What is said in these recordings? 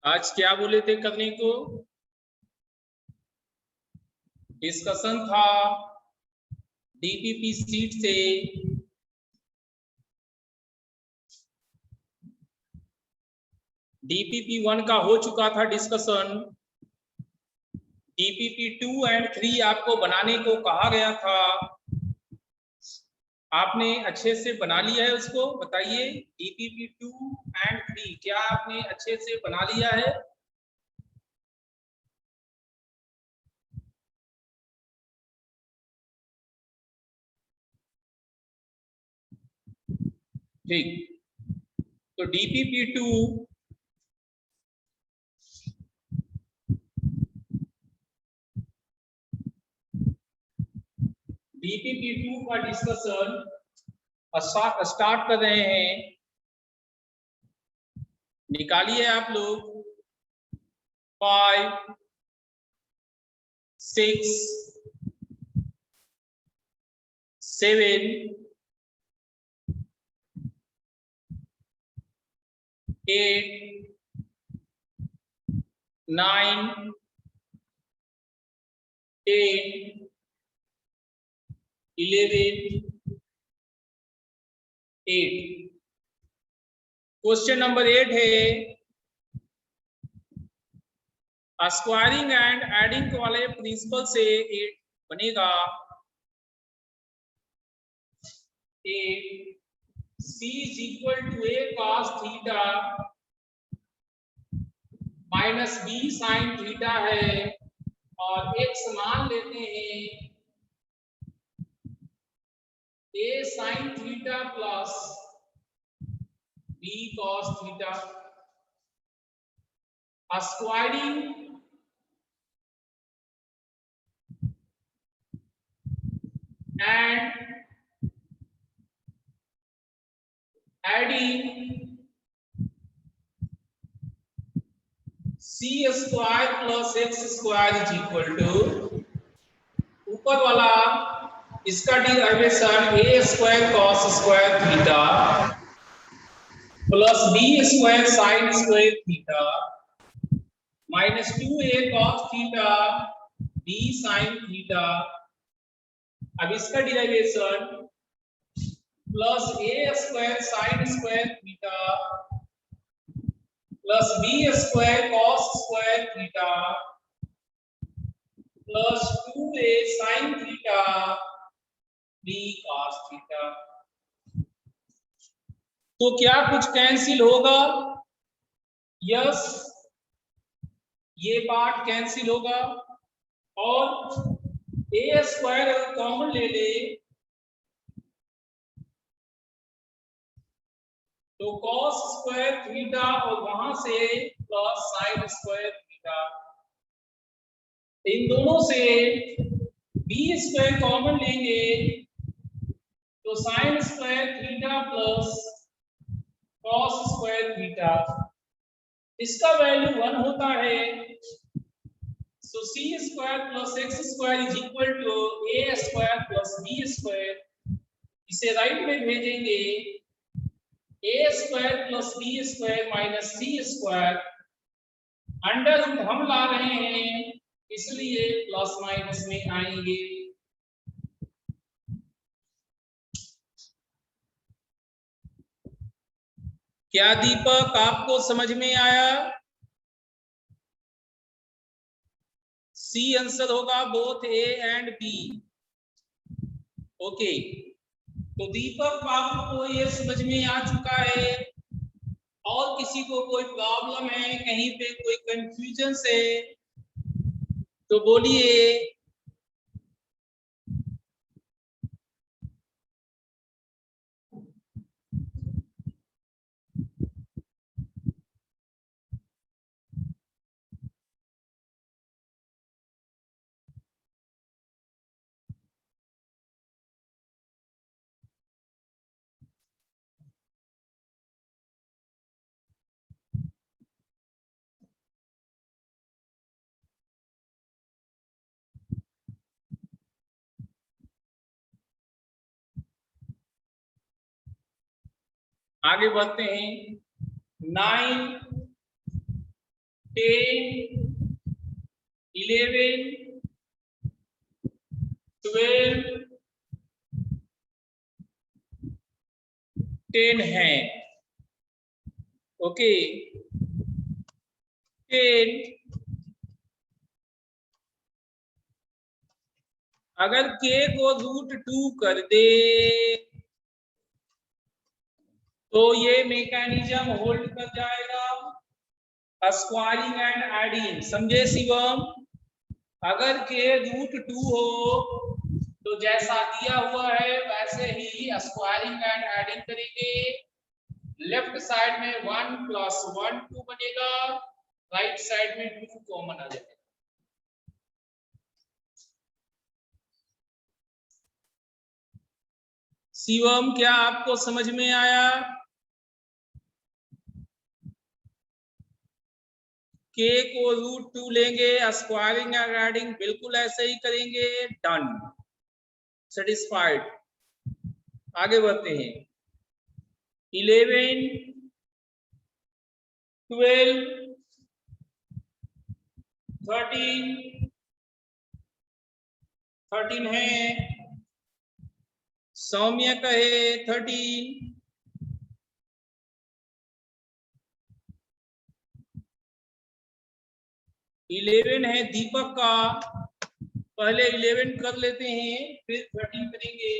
आज क्या बोले थे करने को? डिस्कशन था डीपीपी सीट से डीपीपी 1 का हो चुका था डिस्कशन। डीपीपी 2 एंड 3 आपको बनाने को कहा गया था। आपने अच्छे से बना लिया है उसको? बताइए, डीपीपी 2 एंड 3 क्या आपने अच्छे से बना लिया है? ठीक, तो डीपीपी 2 का डिस्कशन स्टार्ट कर रहे हैं। निकालिए आप लोग 5, 6, 7, 8, 9, 10, 11, 8। क्वेश्चन नंबर 8 है, स्क्वायरिंग एंड एडिंग वाले प्रिंसिपल से 8 बनेगा। 8 C is equal to A cos theta minus B sin theta है, और x मान लेते हैं A sin theta plus B cos theta. Squaring and adding C square plus x square is equal to, ऊपर वाला इसका derivation a square cos square theta plus b square sin square theta minus 2a cos theta b sin theta. अब इसका derivation plus a square sin square theta plus b square cos square theta plus 2a sin theta b cos theta. तो क्या कुछ cancel होगा? Yes, ये part cancel होगा, और a square अगर कॉमन ले ले तो cos स्क्वायर थीटा और वहां से प्लस sin स्क्वायर थीटा, इन दोनों से b स्क्वायर कॉमन लेंगे तो sin square theta plus cos square theta, इसका वैल्यू 1 होता है। So c square plus x square is equal to a square plus b square. इसे राइट में भेजेंगे a square plus b square minus c square, under root हम ला रहे हैं इसलिए प्लस माइनस में आएंगे। क्या दीपक आपको समझ में आया? सी आंसर होगा both A and B. Okay, तो दीपक बाबू को ये समझ में आ चुका है, और किसी को कोई प्रॉब्लम है, कहीं पे कोई कंफ्यूजन है तो बोलिए। आगे बढ़ते हैं। 9 10, 11, 12, 10 है। ओके 10 अगर k को √2 कर दे तो ये मैकेनिज्म होल्ड कर जाएगा। स्क्वायरिंग एंड एडिंग, समझे शिवम? अगर k √2 हो तो जैसा दिया हुआ है वैसे ही स्क्वायरिंग एंड एडिंग करेंगे। लेफ्ट साइड में 1 + 1 2 बनेगा, राइट साइड में 2 कॉमन आ जाएगा। शिवम क्या आपको समझ में आया? k को √2 लेंगे, स्क्वायरिंग एंड एडिंग बिल्कुल ऐसे ही करेंगे। Done, satisfied. आगे बढ़ते हैं। 11, 12, 13 है। सौम्य कहे 13, 11 है दीपक का। पहले 11 कर लेते हैं फिर 13 करेंगे।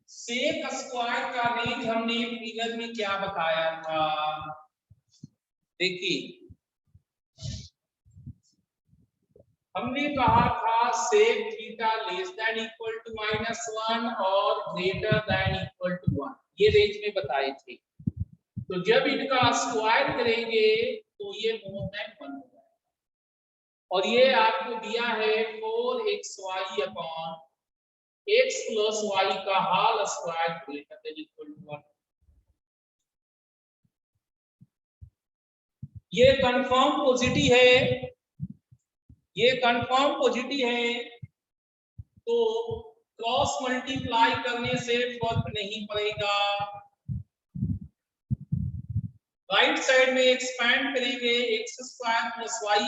सेक स्क्वायर का रेंज हमने फिगर में क्या बताया था? देखिए हमने कहा था sec theta less than equal to -1 और ग्रेटर देन इक्वल टू 1, ये रेंज में बताए थे। तो जब इनका स्क्वायर करेंगे तो ये मोर देन 1 हो जाएगा। और ये आपको दिया है 4xy अपॉन x + y का whole square greater than equal to 1। ये कंफर्म पॉजिटिव है, ये कंफर्म पॉजिटिव है, तो क्रॉस मल्टीप्लाई करने से फर्क नहीं पड़ेगा। राइट साइड में एक्सपैंड करेंगे, x² + y²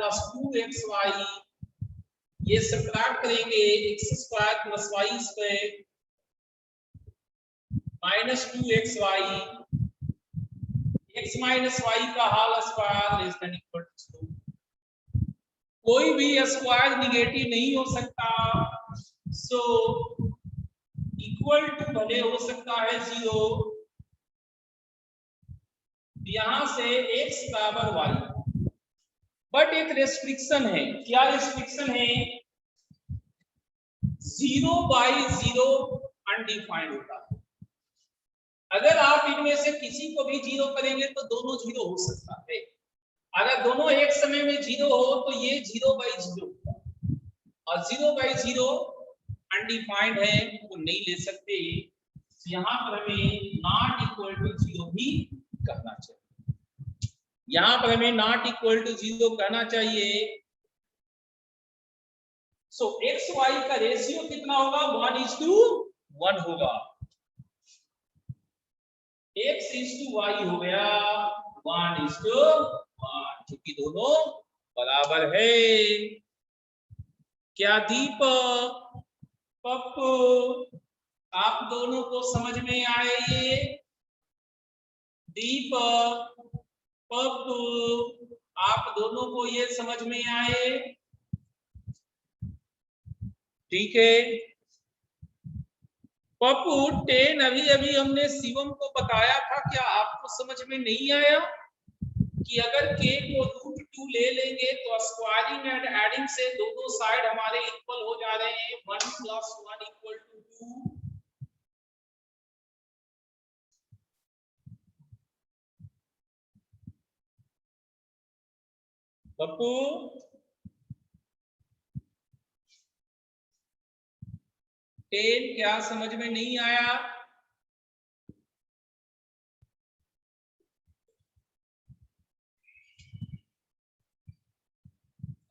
+ 2xy, ये सब्ट्रैक्ट करेंगे x² + y² -2xy, x - y का whole square less than equal to 2। कोई भी स्क्वायर निगेटिव नहीं हो सकता, सो इक्वल टू भले हो सकता है 0। यहां से x बराबर y, बट एक रेस्ट्रिक्शन है। क्या रेस्ट्रिक्शन है? 0/0 अनडिफाइंड होता है। अगर आप इनमें से किसी को भी 0 करेंगे तो दोनों 0 हो सकता है। अगर दोनों एक समय में 0 हो तो ये 0/0 होगा, और 0/0 अनडिफाइंड है, वो नहीं ले सकते। यहां पर हमें नॉट इक्वल टू 0 भी करना चाहिए। यहां पर हमें नॉट इक्वल टू 0 कहना चाहिए। सो एक्स वाई का रेशियो कितना होगा? 1:1 होगा। x/y हो गया 1:1, क्योंकि दोनों बराबर है। क्या दीपक, पप्पू, आप दोनों को समझ में आए ये? दीपक, पप्पू, आप दोनों को ये समझ में आए? ठीक है। पप्पू 10 अभी अभी हमने शिवम को बताया था, क्या आपको समझ में नहीं आया कि अगर k को √2 ले लेंगे तो स्क्वायरिंग एंड एडिंग से दोनों साइड हमारे इक्वल हो जा रहे हैं, 1 + 1 = 2। पप्पू 10 क्या समझ में नहीं आया?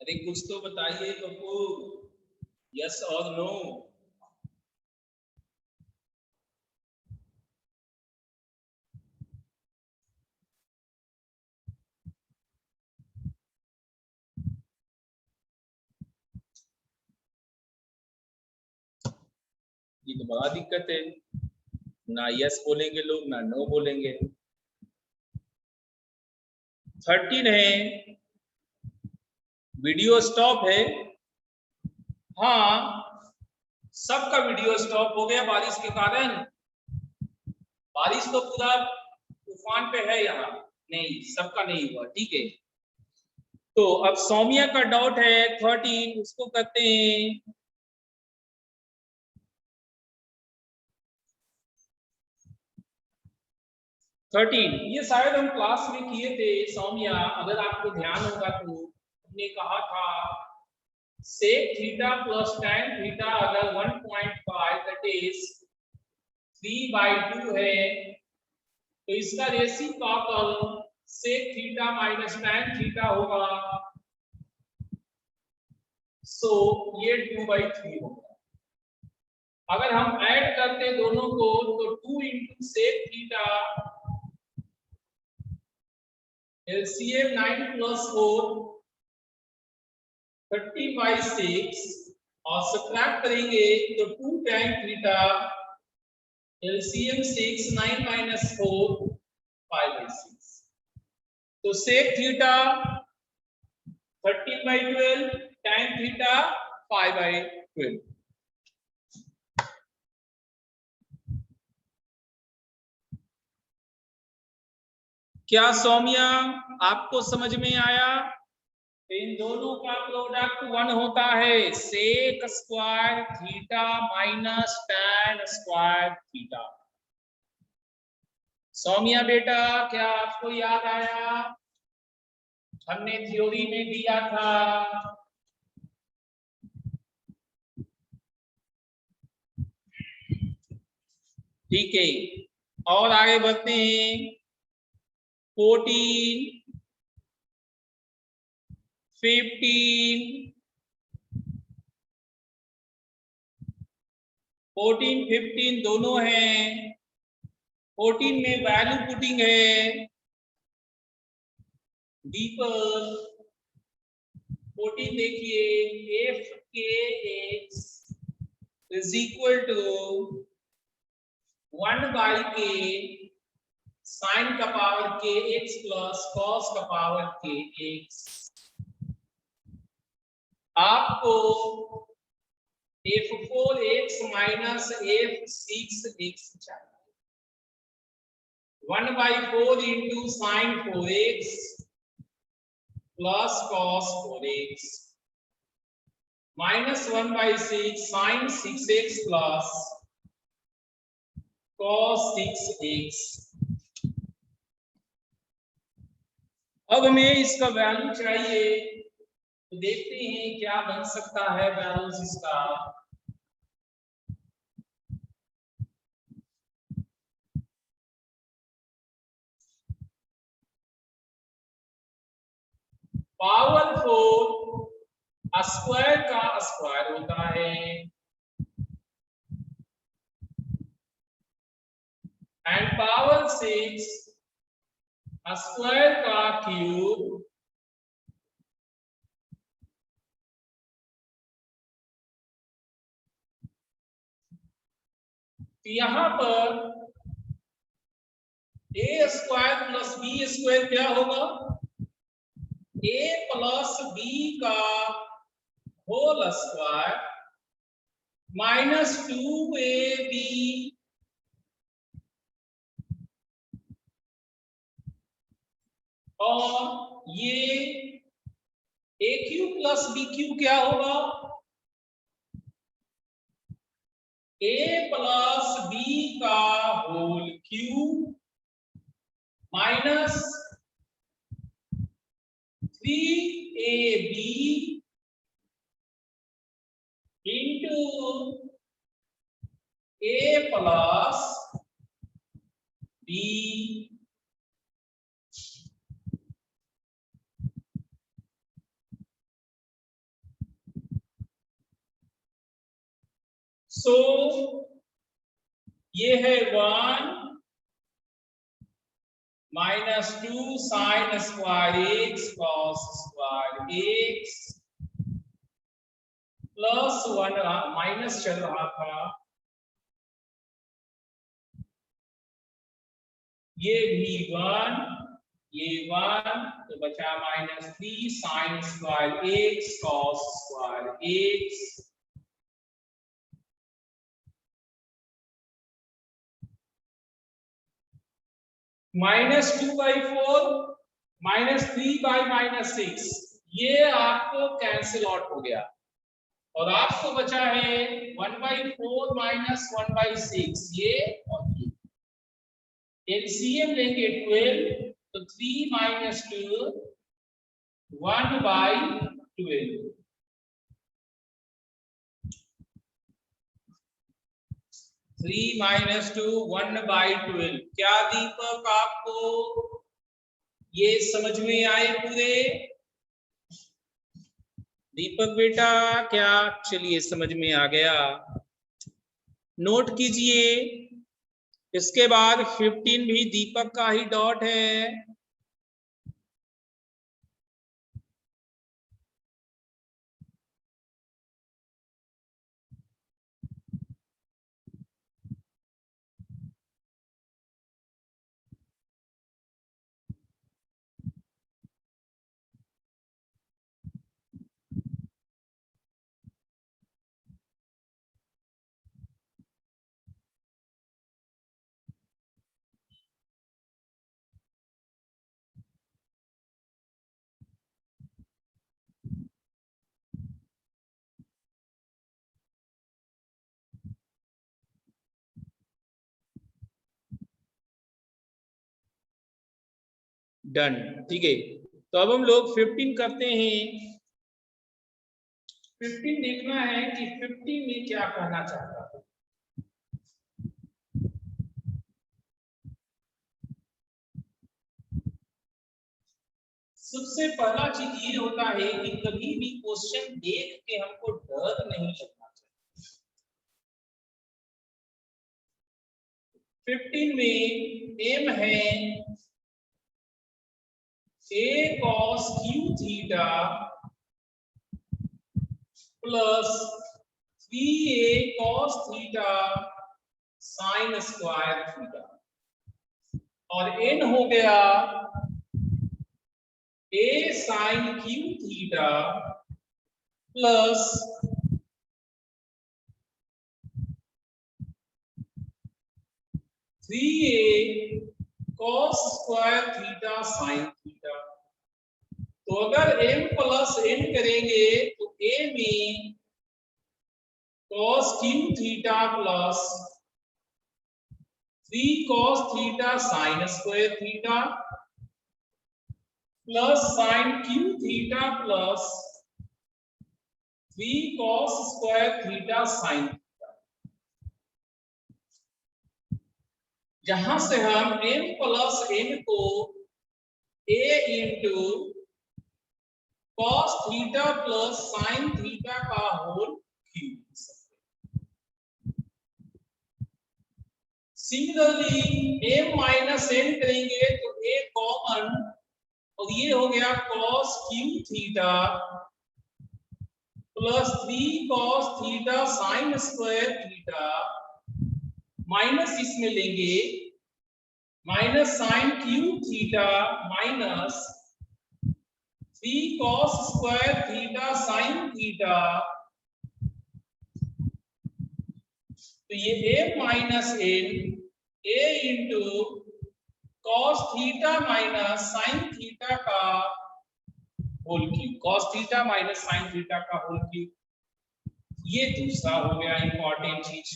अरे कुछ तो बताइए पप्पू, यस और नो। ये तो बड़ा दिक्कत है, ना यस बोलेंगे लोग ना नो बोलेंगे। 13 है, वीडियो स्टॉप है। हाँ, सबका वीडियो स्टॉप हो गया बारिश के कारण। बारिश तो पूरा तूफान पे है यहाँ, नहीं सबका नहीं हुआ, ठीक है। तो अब सौम्या का डाउट है 13, उसको करते हैं। ये शायद हम क्लास में किए थे सौम्या, अगर आपको ध्यान होगा तो हमने कहा था sec theta plus tan theta अगर 1.5 दैट इज 3/2 है, तो इसका reciprocal sec theta minus tan theta होगा, सो ये 2/3 होगा। अगर हम ऐड करते दोनों को तो 2 into sec theta LCM 9 plus 4 30/6 और सब्ट्रैक्ट करेंगे तो 2 tan थीटा LCM 6 9 minus 4 5/6। तो sec थीटा 13/12 tan थीटा 5/12। क्या सौम्या आपको समझ में आया? इन दोनों का प्रोडक्ट 1 होता है, sec square theta minus tan square theta. Saumya बेटा क्या आपको याद आया? हमने थ्योरी में दिया था। ठीक है, और आगे बढ़ते हैं। 14 15 14 15 दोनों हैं। 14 में वैल्यू पुटिंग है डी पर। 14 देखिए f k x is equal to 1/k sine का power k x plus cos का पावर के एक्स। आपको f4x माइनस f6x चाहिए। 1/4 into sine 4x plus cos 4x minus 1/6 sine 6x plus cos 6x। अब हमें इसका value चाहिए, तो देखते हैं क्या बन सकता है वैल्यूज इसका। पावर 4 स्क्वायर का स्क्वायर होता है एंड पावर 6 स्क्वायर का क्यूब यहां पर a square plus b square क्या होगा? ए प्लस बी का होल स्क्वायर माइनस 2ab और ये a cube plus b cube क्या होगा? ए प्लस बी का whole cube minus 3ab into a plus b so ये है 1 minus 2 sine square x cos square x plus 1 minus चल रहा था ये भी 1, ये 1, तो बचा -3 sin square x cos square x -2/4 -3/-6, ये आपको कैंसिल आउट हो गया और आपको बचा है 1/4 -1/6, ये और ये। एलसीएम लेंगे 12, तो 3 - 2 1/12, 3 - 2 1/12। क्या दीपक आपको ये समझ में आए पूरे? दीपक बेटा क्या? चलिए समझ में आ गया, नोट कीजिए। इसके बाद 15 भी दीपक का ही डॉट है। डन, ठीक है। तो अब हम लोग 15 करते हैं। 15 देखना है कि 15 में क्या कहना चाहता है। सबसे पहला चीज ये होता है कि कभी भी क्वेश्चन देख के हमको डर नहीं लगना चाहिए। 15 में एम है a cos q theta plus 3a cos theta sine square theta, और n हो गया a sin q theta plus 3a cos square theta sine theta. तो अगर m प्लस n करेंगे तो a में cos q theta plus 3 cos theta sine square theta plus sine q theta plus 3 cos square theta sine theta. जहां से हम m plus n को a into cos theta plus sine theta का whole cube. Similarly m minus n करेंगे तो a common, और ये हो गया cos q theta plus 3 cos theta sine square theta minus इसमें लेंगे minus sine q theta minus 3 cos square theta sine theta. तो ये a minus n a into cos theta minus sine theta का whole cube, cos theta minus sine theta का whole cube. ये दूसरा हो गया इंपॉर्टेंट चीज।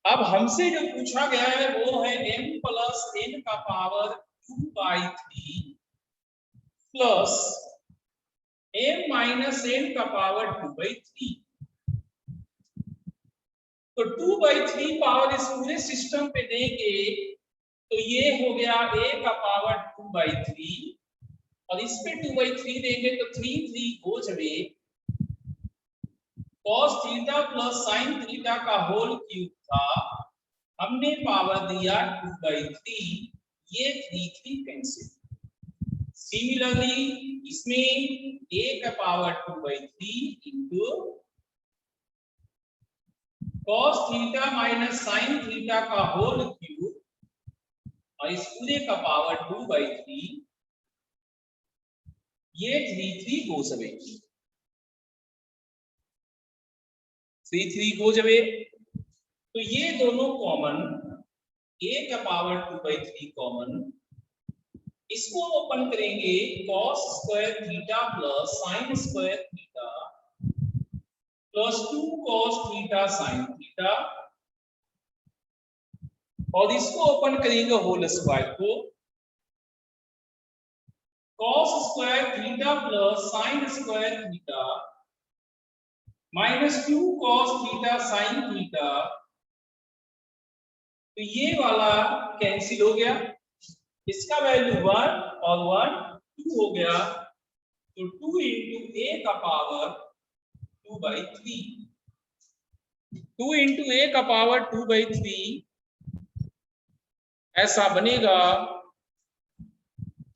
अब हमसे जो पूछा गया है वो है m प्लस n का power 2/3 plus m minus n का पावर 2/3। तो 2/3 पावर इस पूरे सिस्टम पे देंगे तो ये हो गया a का पावर 2/3, और इस पे 2/3 देंगे तो 3 हो जाए cos theta plus sine theta का होल क्यूब था, हमने पावर दिया 2/3, ये 3 कैंसिल। सिमिलरली इसमें a का power 2/3 into cos theta minus sine theta का होल क्यूब और इस पूरे का पावर 2/3, ये 3 goes away, 3 goes away। तो ये दोनों कॉमन, a का पावर 2/3 कॉमन, इसको ओपन करेंगे cos square theta plus sign square theta plus 2 cos theta sine theta, और इसको ओपन करेंगे होल स्क्वायर को, cos square theta plus sign square theta minus 2 cos theta sine theta. तो ये वाला कैंसिल हो गया, इसका वैल्यू 1 और 1 2 हो गया, तो 2 इंटू ए का पावर 2/3, 2 इंटू ए का पावर 2/3 ऐसा बनेगा।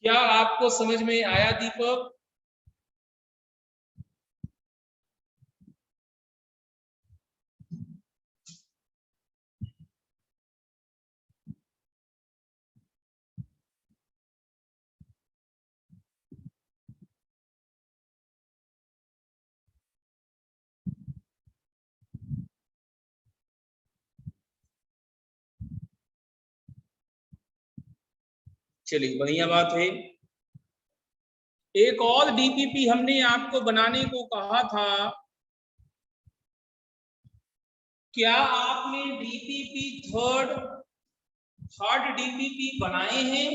क्या आपको समझ में आया दीपक? चलिए बढ़िया बात है। एक और डीपीपी हमने आपको बनाने को कहा था, क्या आपने डीपीपी थर्ड डीपीपी बनाए हैं?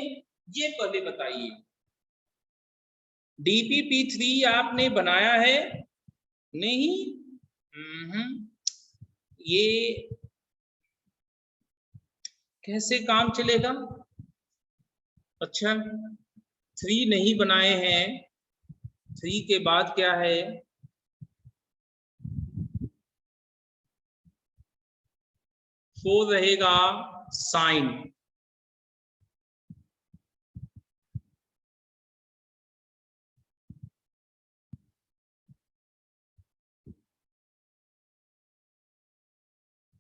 ये पहले बताइए। डीपीपी 3 आपने बनाया है? नहीं। ये कैसे काम चलेगा? अच्छा, 3 नहीं बनाए हैं, 3 के बाद क्या है? फोर रहेगा साइन।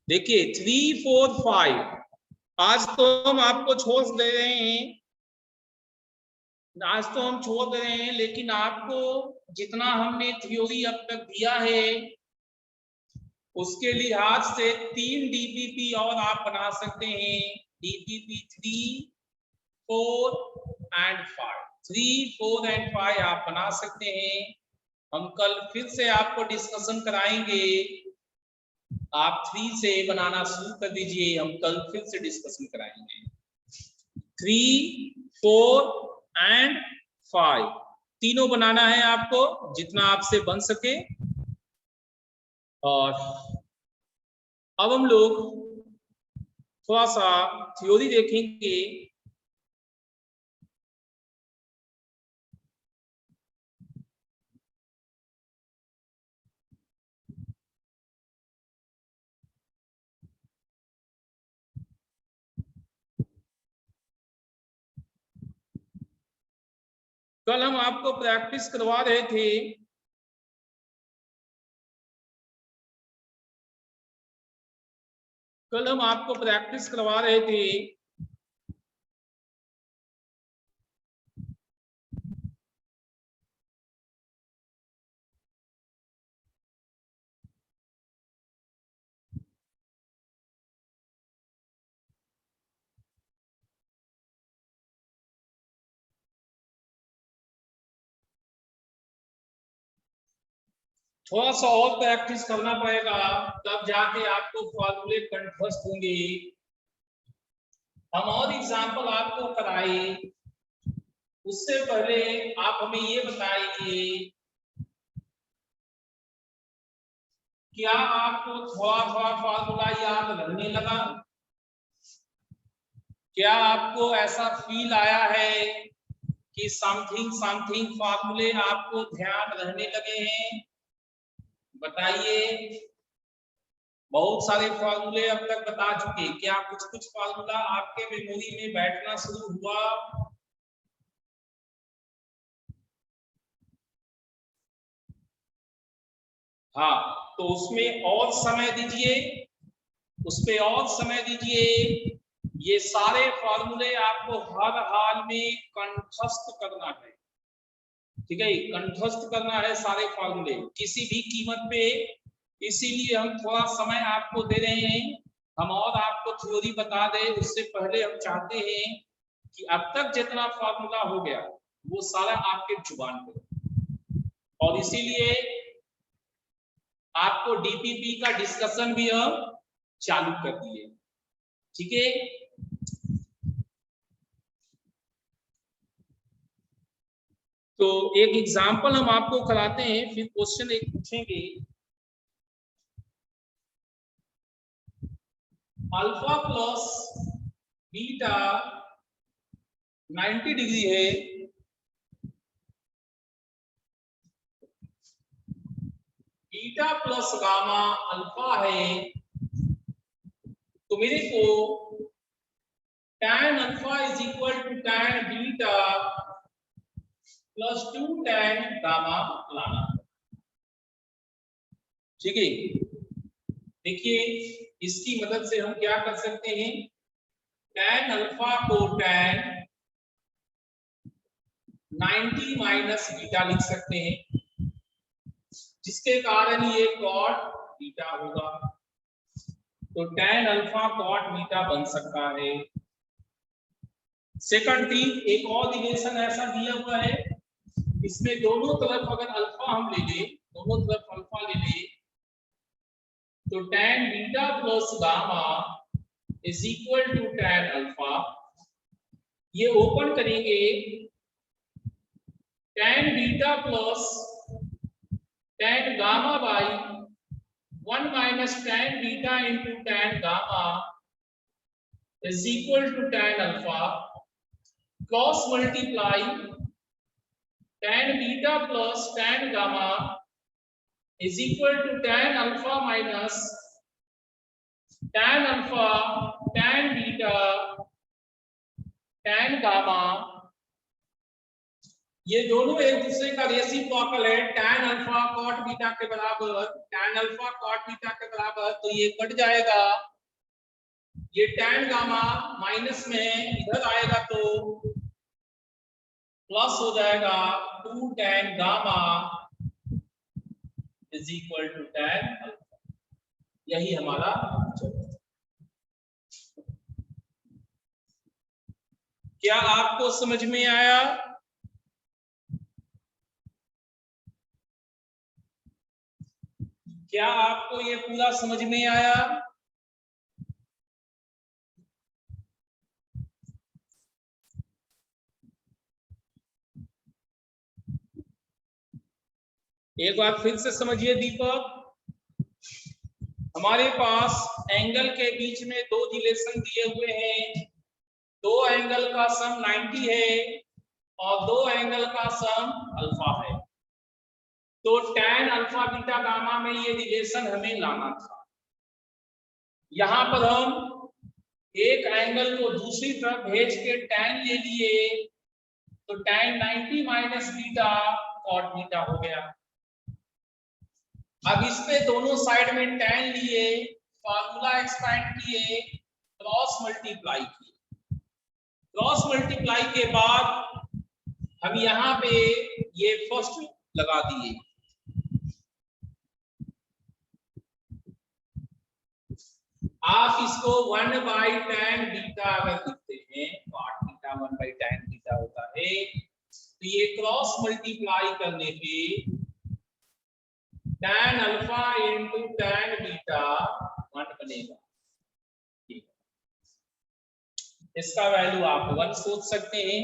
देखिए 3 4 5, आज तो हम आपको छोड़ दे रहे हैं, आज तो हम छोड़ दे रहे हैं, लेकिन आपको जितना हमने थ्योरी अब तक दिया है उसके लिहाज से 3 डीपीपी और आप बना सकते हैं, डीपीपी 3 4 एंड 5, 3 4 एंड 5 आप बना सकते हैं। हम कल फिर से आपको डिस्कशन कराएंगे, आप 3 से बनाना शुरू कर दीजिए, हम कल फिर से डिस्कशन कराएंगे। 3 4 एंड 5 तीनों बनाना है आपको, जितना आपसे बन सके। और अब हम लोग थोड़ा सा थ्योरी देखेंगे। कल हम आपको प्रैक्टिस करवा रहे थे, कल हम आपको प्रैक्टिस करवा रहे थे थोड़ा सा और प्रैक्टिस करना पड़ेगा, तब जाके आपको फॉर्मूले कंठस्थ होंगे। हम और एग्जाम्पल आपको कराए, उससे पहले आप हमें ये बताइए, क्या आपको थोड़ा थोड़ा फॉर्मूला याद रहने लगा? क्या आपको ऐसा फील आया है कि समथिंग समथिंग फॉर्मूले आपको ध्यान रहने लगे हैं? बताइए। बहुत सारे फॉर्मूले अब तक बता चुके, क्या कुछ कुछ फॉर्मूला आपके मेमोरी में बैठना शुरू हुआ? हाँ, तो उसमें और समय दीजिए, उस पे और समय दीजिए, ये सारे फॉर्मूले आपको हर हाल में कंठस्थ करना है, ठीक है, कंठस्थ करना है सारे फॉर्मूले किसी भी कीमत पे। इसीलिए हम थोड़ा समय आपको दे रहे हैं, हम और आपको थ्योरी बता दें उससे पहले हम चाहते हैं कि अब तक जितना फॉर्मूला हो गया वो सारा आपके जुबान पे, और इसीलिए आपको डीपीपी का डिस्कशन भी हम चालू कर दिए, ठीक है। तो एक एग्जांपल हम आपको कराते हैं, फिर क्वेश्चन एक पूछेंगे। अल्फा प्लस बीटा 90 डिग्री है, बीटा प्लस गामा अल्फा है, तो मेरे को tan alpha is equal to tan beta plus 2 tan gamma लाना, ठीक है। देखिए इसकी मदद से हम क्या कर सकते हैं, tan अल्फा को tan 90 माइनस बीटा लिख सकते हैं, जिसके कारण ये cot बीटा होगा, तो tan अल्फा cot बीटा बन सकता है। सेकंड थिंग, एक और रिलेशन ऐसा दिया हुआ है, इसमें दोनों तरफ अगर अल्फा हम ले लें, दोनों तरफ अल्फा ले लें, तो tan beta plus gamma is equal to tan alpha, ये ओपन करेंगे, tan beta plus tan gamma by 1 minus tan beta into tan gamma is equal to tan alpha, cross multiply tan beta plus tan gamma is equal to tan alpha minus tan alpha tan beta tan gamma, ये दोनों एक दूसरे का reciprocal है, tan alpha cot beta के बराबर, tan alpha cot beta के बराबर, तो ये कट जाएगा, ये tan गामा माइनस में इधर आएगा तो प्लस हो जाएगा, 2 tan gamma is equal to tan alpha, यही हमारा क्या आपको समझ में आया? क्या आपको ये पूरा समझ में आया? एक बार फिर से समझिए दीपक, हमारे पास एंगल के बीच में दो रिलेशन दिए हुए हैं, दो एंगल का सम 90 है और दो एंगल का सम अल्फा है, तो tan अल्फा बीटा गामा में ये रिलेशन हमें लाना था। यहां पर हम एक एंगल को दूसरी तरफ भेज के tan ले लिए, तो tan 90 minus beta cot beta हो गया। अब इस पे दोनों साइड में tan लिए, फार्मूला एक्सपेंड किए, क्रॉस मल्टीप्लाई किए, क्रॉस मल्टीप्लाई के बाद हम यहाँ पे ये फर्स्ट लगा दिए, आप इसको 1 बाई tan बीटा अगर लिखते हैं, cot beta 1 by tan beta होता है, तो ये क्रॉस मल्टीप्लाई करने पे tan alpha into tan beta 1 बनेगा, इसका वैल्यू आप 1 सोच सकते हैं।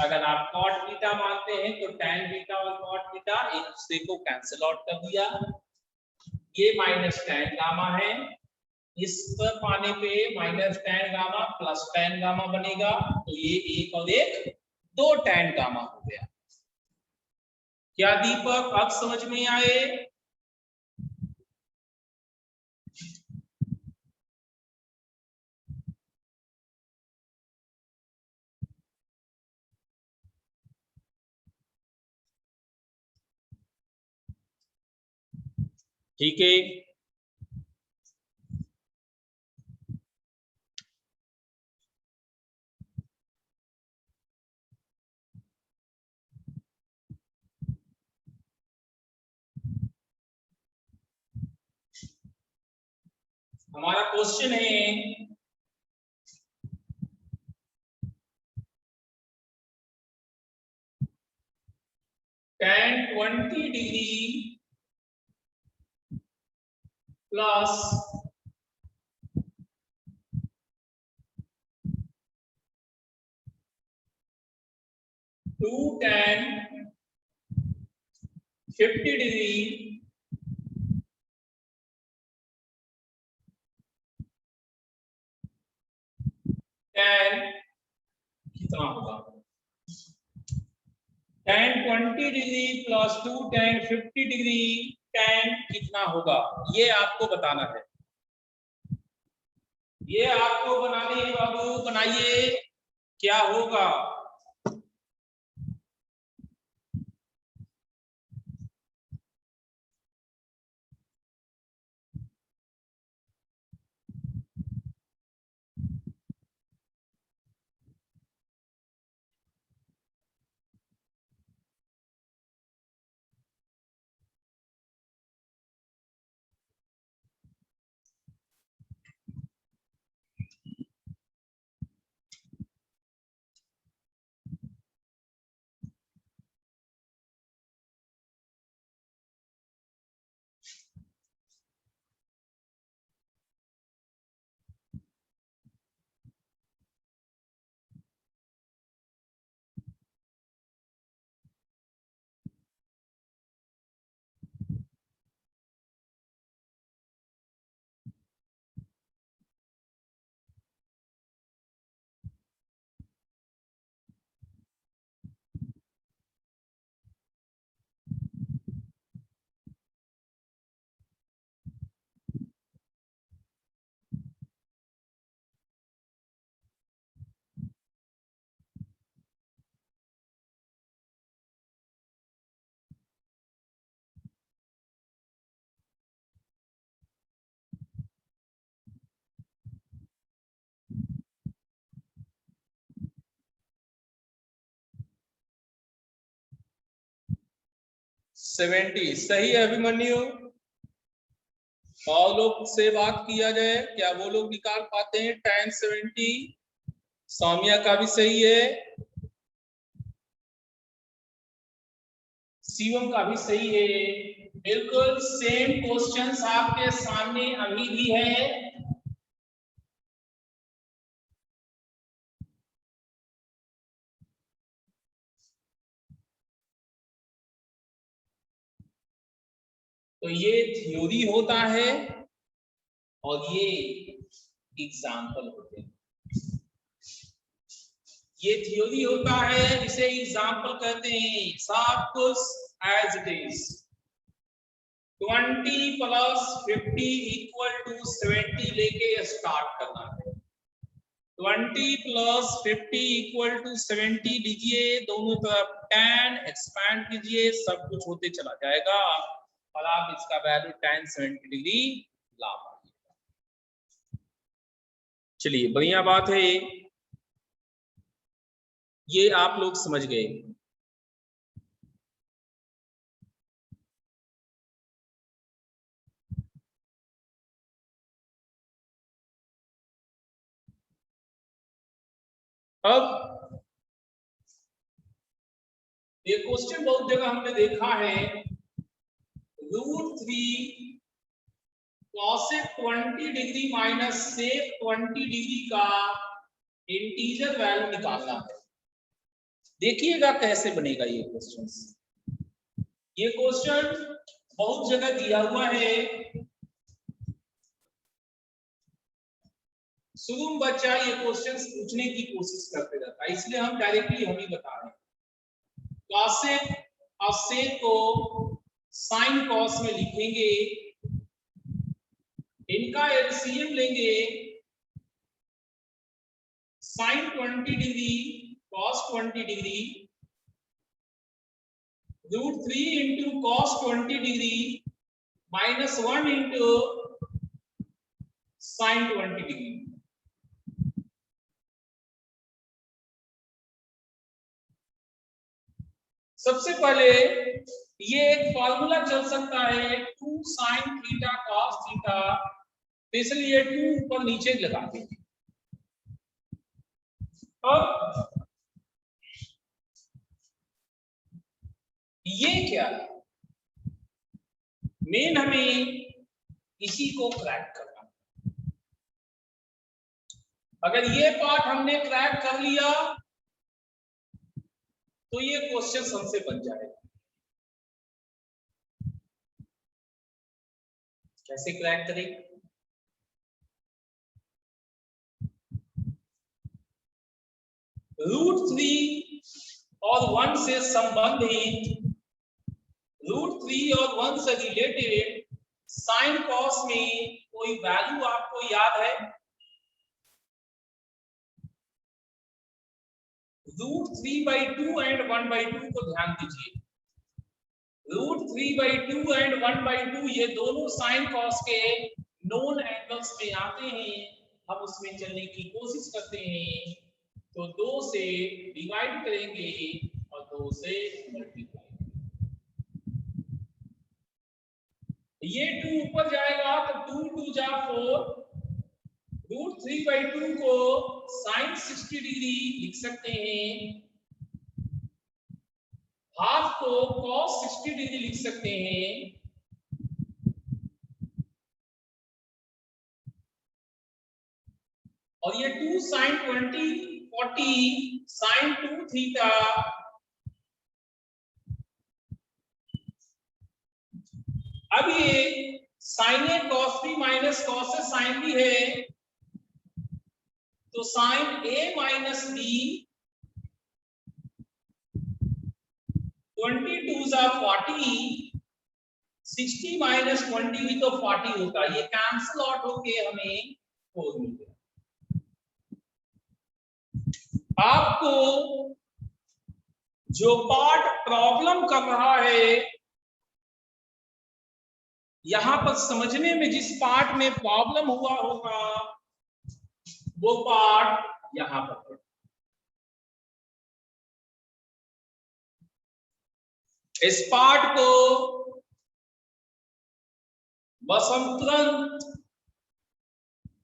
अगर आप cot बीटा मानते हैं तो tan बीटा और cot बीटा एक दूसरे को कैंसिल आउट कर दिया, ये माइनस tan गामा है, इस तरफ आने पे minus tan gamma plus tan gamma बनेगा, तो ये एक और एक 2 tan गामा हो गया। क्या दीपक अब समझ में आए? ठीक है, हमारा क्वेश्चन है tan 20 degree plus 2 tan 50 degree tan कितना होगा? tan 20 degree plus 2 tan 50 degree tan कितना होगा, ये आपको बताना है। ये आपको बनानी है बाबू, बनाइए क्या होगा। सेवेंटी सही है अभिमन्यु। और लोग से बात किया जाए, क्या वो लोग निकाल पाते हैं tan 70? सौम्या का भी सही है, शिवम का भी सही है। बिल्कुल सेम क्वेश्चंस आपके सामने अभी भी है। तो ये थ्योरी होता है और ये एग्जाम्पल होते हैं। ये थ्योरी होता है, इसे एग्जाम्पल कहते हैं। सब कुछ as it is. 20 plus 50 equal to 70 लेके स्टार्ट करना है। 20 प्लस 50 इक्वल टू 70 लीजिए, दोनों तरफ tan एक्सपैंड कीजिए, सब कुछ होते चला जाएगा और आप इसका वैल्यू tan 70 डिग्री ला पाइएगा। चलिए बढ़िया बात है, ये आप लोग समझ गए। अब ये क्वेश्चन बहुत जगह हमने देखा है, √3 cosec 20 degree minus sec 20 degree का इंटीजर वैल्यू निकालना है। देखिएगा कैसे बनेगा ये क्वेश्चन। ये क्वेश्चन बहुत जगह दिया हुआ है। शुरू बच्चा ये क्वेश्चन पूछने की कोशिश करते रहता है, इसलिए हम डायरेक्टली हम ही बता रहे हैं। cosec और sec को sin cos में लिखेंगे, इनका एलसीएम लेंगे, sin 20 degree cos 20 degree √3 into cos 20 degree minus 1 into sin 20 degree. सबसे पहले ये एक फॉर्मूला चल सकता है 2 sin थीटा cos थीटा तो इसलिए 2 ऊपर नीचे लगा देंगे। अब ये क्या है, मेन हमें इसी को क्रैक करना। अगर ये पार्ट हमने क्रैक कर लिया तो ये क्वेश्चन हमसे बन जाएगा। कैसे क्रैक करेंगे? √3 और 1 से संबंधित, √3 और 1 से रिलेटेड साइन कॉस में कोई वैल्यू आपको याद है? √3/2 एंड 1/2 को ध्यान दीजिए। √3/2 एंड 1/2 ये दोनों साइन कॉस के नोन एंगल्स में आते हैं। हम उसमें चलने की कोशिश करते हैं, तो 2 से डिवाइड करेंगे और 2 से मल्टीप्लाई। ये 2 ऊपर जाएगा तो 2 2 जा 4। √3/2 को sin 60 डिग्री लिख सकते हैं, हाफ को cos 60 डिग्री लिख सकते हैं, और ये 2 sin 40 sin 2 थीटा। अब ये sin a cos b minus cos a sin b है, तो sin a माइनस b 22 जा 40, 60 माइनस 20 भी तो 40 होगा। ये कैंसिल आउट होके हमें 4 मिल गया। आपको जो पार्ट प्रॉब्लम कर रहा है, यहां पर समझने में जिस पार्ट में प्रॉब्लम हुआ होगा वो पार्ट यहां पर है। इस पार्ट को बस हम तुरंत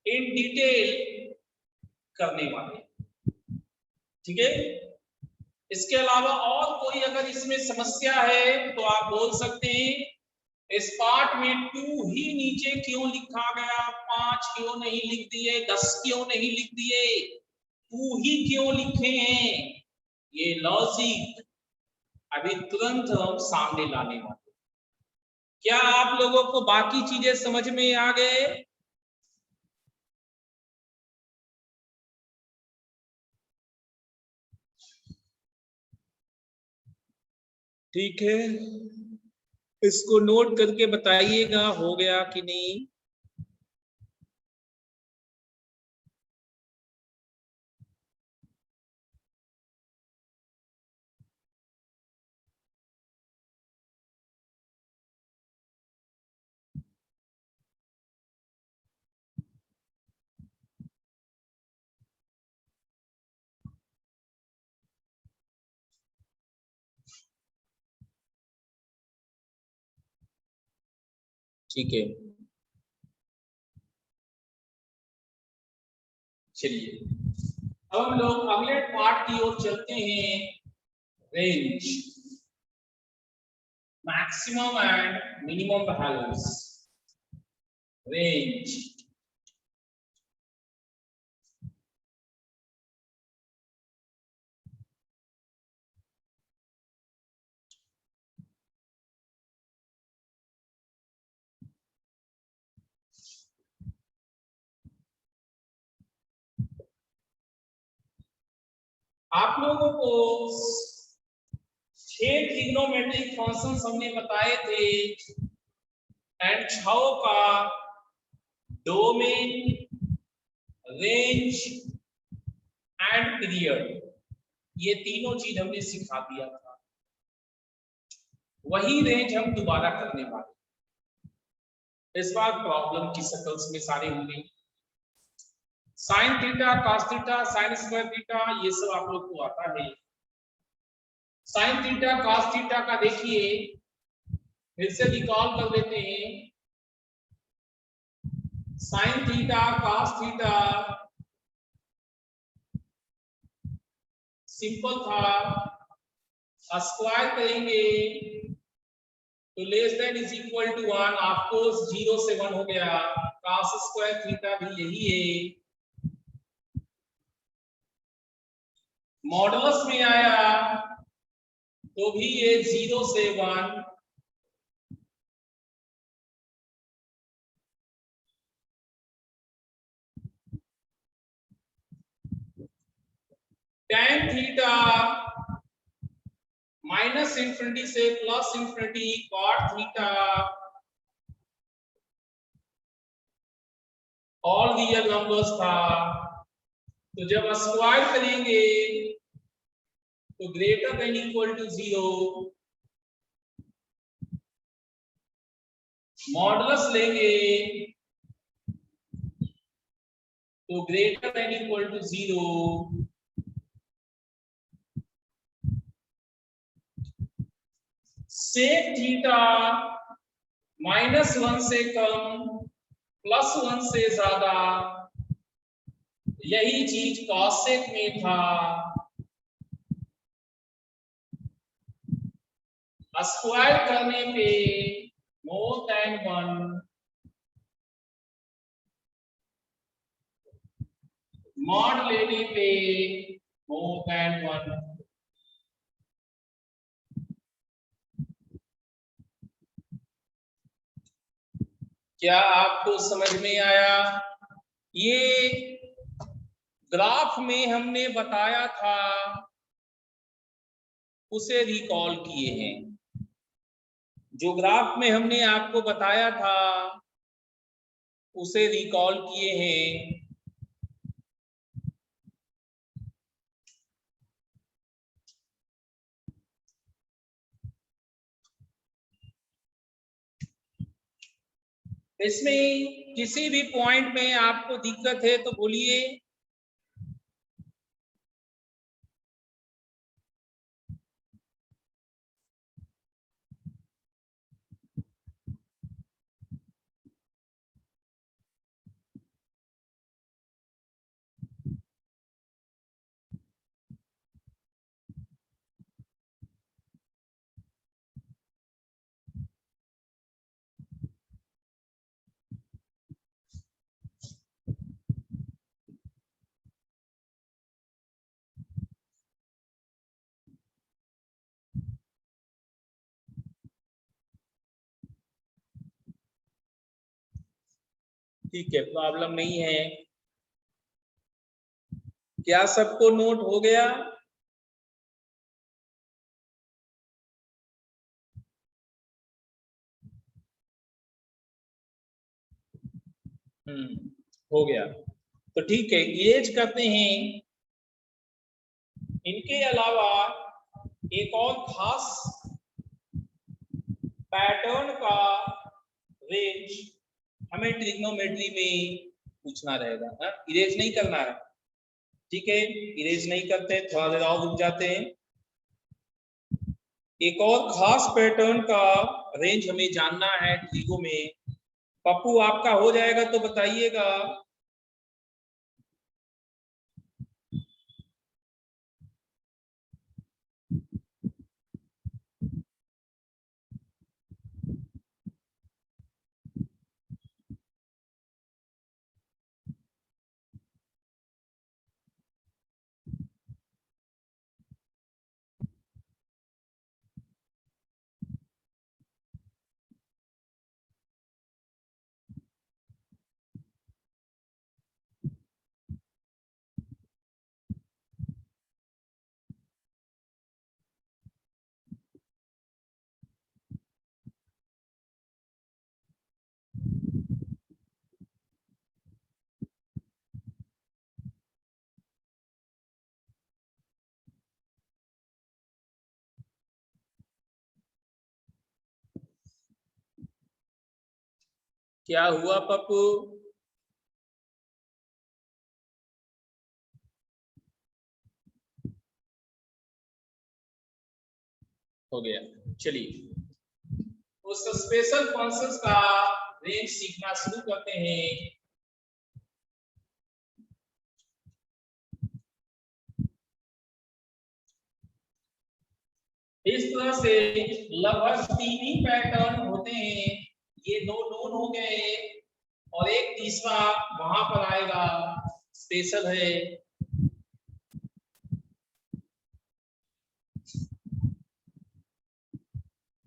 इन डिटेल करने वाले, ठीक है? इसके अलावा और कोई अगर इसमें समस्या है तो आप बोल सकते हैं। इस पार्ट में 2 ही नीचे क्यों लिखा गया, 5 क्यों नहीं लिख दिए, 10 क्यों नहीं लिख दिए, 2 ही क्यों लिखे हैं? ये लॉजिक अभी तुरंत हम सामने लाने वाले। क्या आप लोगों को बाकी चीजें समझ में आ गए? ठीक है, इसको नोट करके बताइएगा हो गया कि नहीं। ठीक है, चलिए अब हम लोग अगले पार्ट की ओर चलते हैं। Range, maximum and minimum values. Range, आप लोगों को 6 ट्रिग्नोमेट्रिक फंक्शंस हमने बताए थे, एंड 6 का डोमेन, रेंज एंड पीरियड, ये तीनों चीज हमने सिखा दिया था। वही रेंज हम दोबारा करने वाले। इस बार प्रॉब्लम की शक्ल में सारे होंगे। Sign theta, cos theta, sine square theta, ये सब आप लोग को आता है। साइन थीटा कॉस थीटा का देखिए, फिर से रिकॉल कर लेते हैं। Sine theta cos theta simple था, स्क्वायर करेंगे तो less than is equal to 1, of course 0 से 1 हो गया, cos स्क्वायर थीटा भी यही है। मॉडुलस में आया तो भी ये 0 से 1, tan थीटा माइनस इंफिनिटी से plus infinity cot theta all real numbers था। तो जब स्क्वायर करेंगे तो greater than equal to 0, modulus लेंगे तो greater than equal to 0, sec theta -1 से कम +1 से ज्यादा, यही चीज कॉसेक में था। स्क्वायर करने पे मोर देन 1, मॉड लेने पे मोर देन 1। क्या आपको समझ में आया? ये ग्राफ में हमने बताया था उसे रिकॉल किए हैं, जो ग्राफ में हमने आपको बताया था उसे रिकॉल किए हैं। इसमें किसी भी पॉइंट में आपको दिक्कत है तो बोलिए। ठीक है, प्रॉब्लम नहीं है। क्या सबको नोट हो गया? हो गया तो ठीक है, इरेज करते हैं। इनके अलावा एक और खास पैटर्न का रेंज हमें ट्रिग्नोमेट्री में पूछना रहेगा। इरेज नहीं करना है, ठीक है, इरेज नहीं करते, थोड़ा देर और रुक जाते हैं। एक और खास पैटर्न का रेंज हमें जानना है ट्रिगो में। पप्पू आपका हो जाएगा तो बताइएगा। क्या हुआ पप्पू? हो गया, चलिए उस स्पेशल फंक्शंस का रेंज सीखना शुरू करते हैं। इस तरह से लगभग 3 ही पैटर्न होते हैं। ये 2 नोन हो गए और एक तीसरा वहां पर आएगा, स्पेशल है।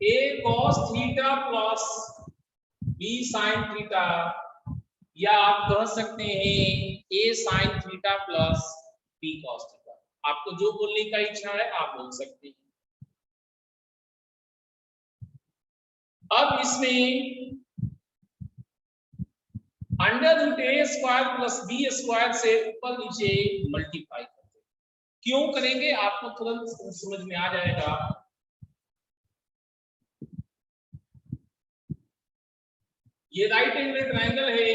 A cos theta plus b sine theta, या आप कह सकते हैं a sine theta plus b cos theta. आपको जो बोलने का इच्छा है आप बोल सकते हैं। अब इसमें under root a square plus b square से ऊपर नीचे मल्टीप्लाई करते हैं। क्यों करेंगे आपको तुरंत समझ में आ जाएगा। ये राइट एंगल ट्रायंगल है,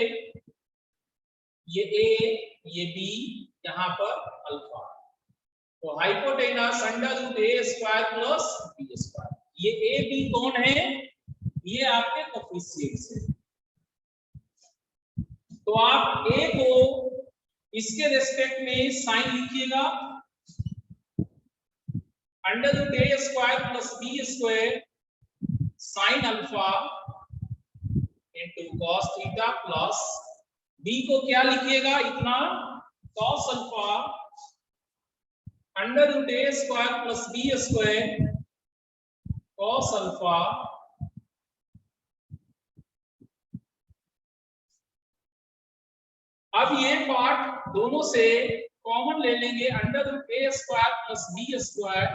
ये ए ये बी, यहाँ पर अल्फा, तो hypotenuse under root a square plus b square. ये ए बी कौन है, ये आपके कोफिशिएंट्स है। तो आप ए को इसके रेस्पेक्ट में साइन लिखिएगा, under root a square plus b square sine alpha into cos theta plus b को क्या लिखिएगा इतना, cos alpha under root a square plus b square cos alpha अब ये पार्ट दोनों से कॉमन ले लेंगे, under root a square plus b square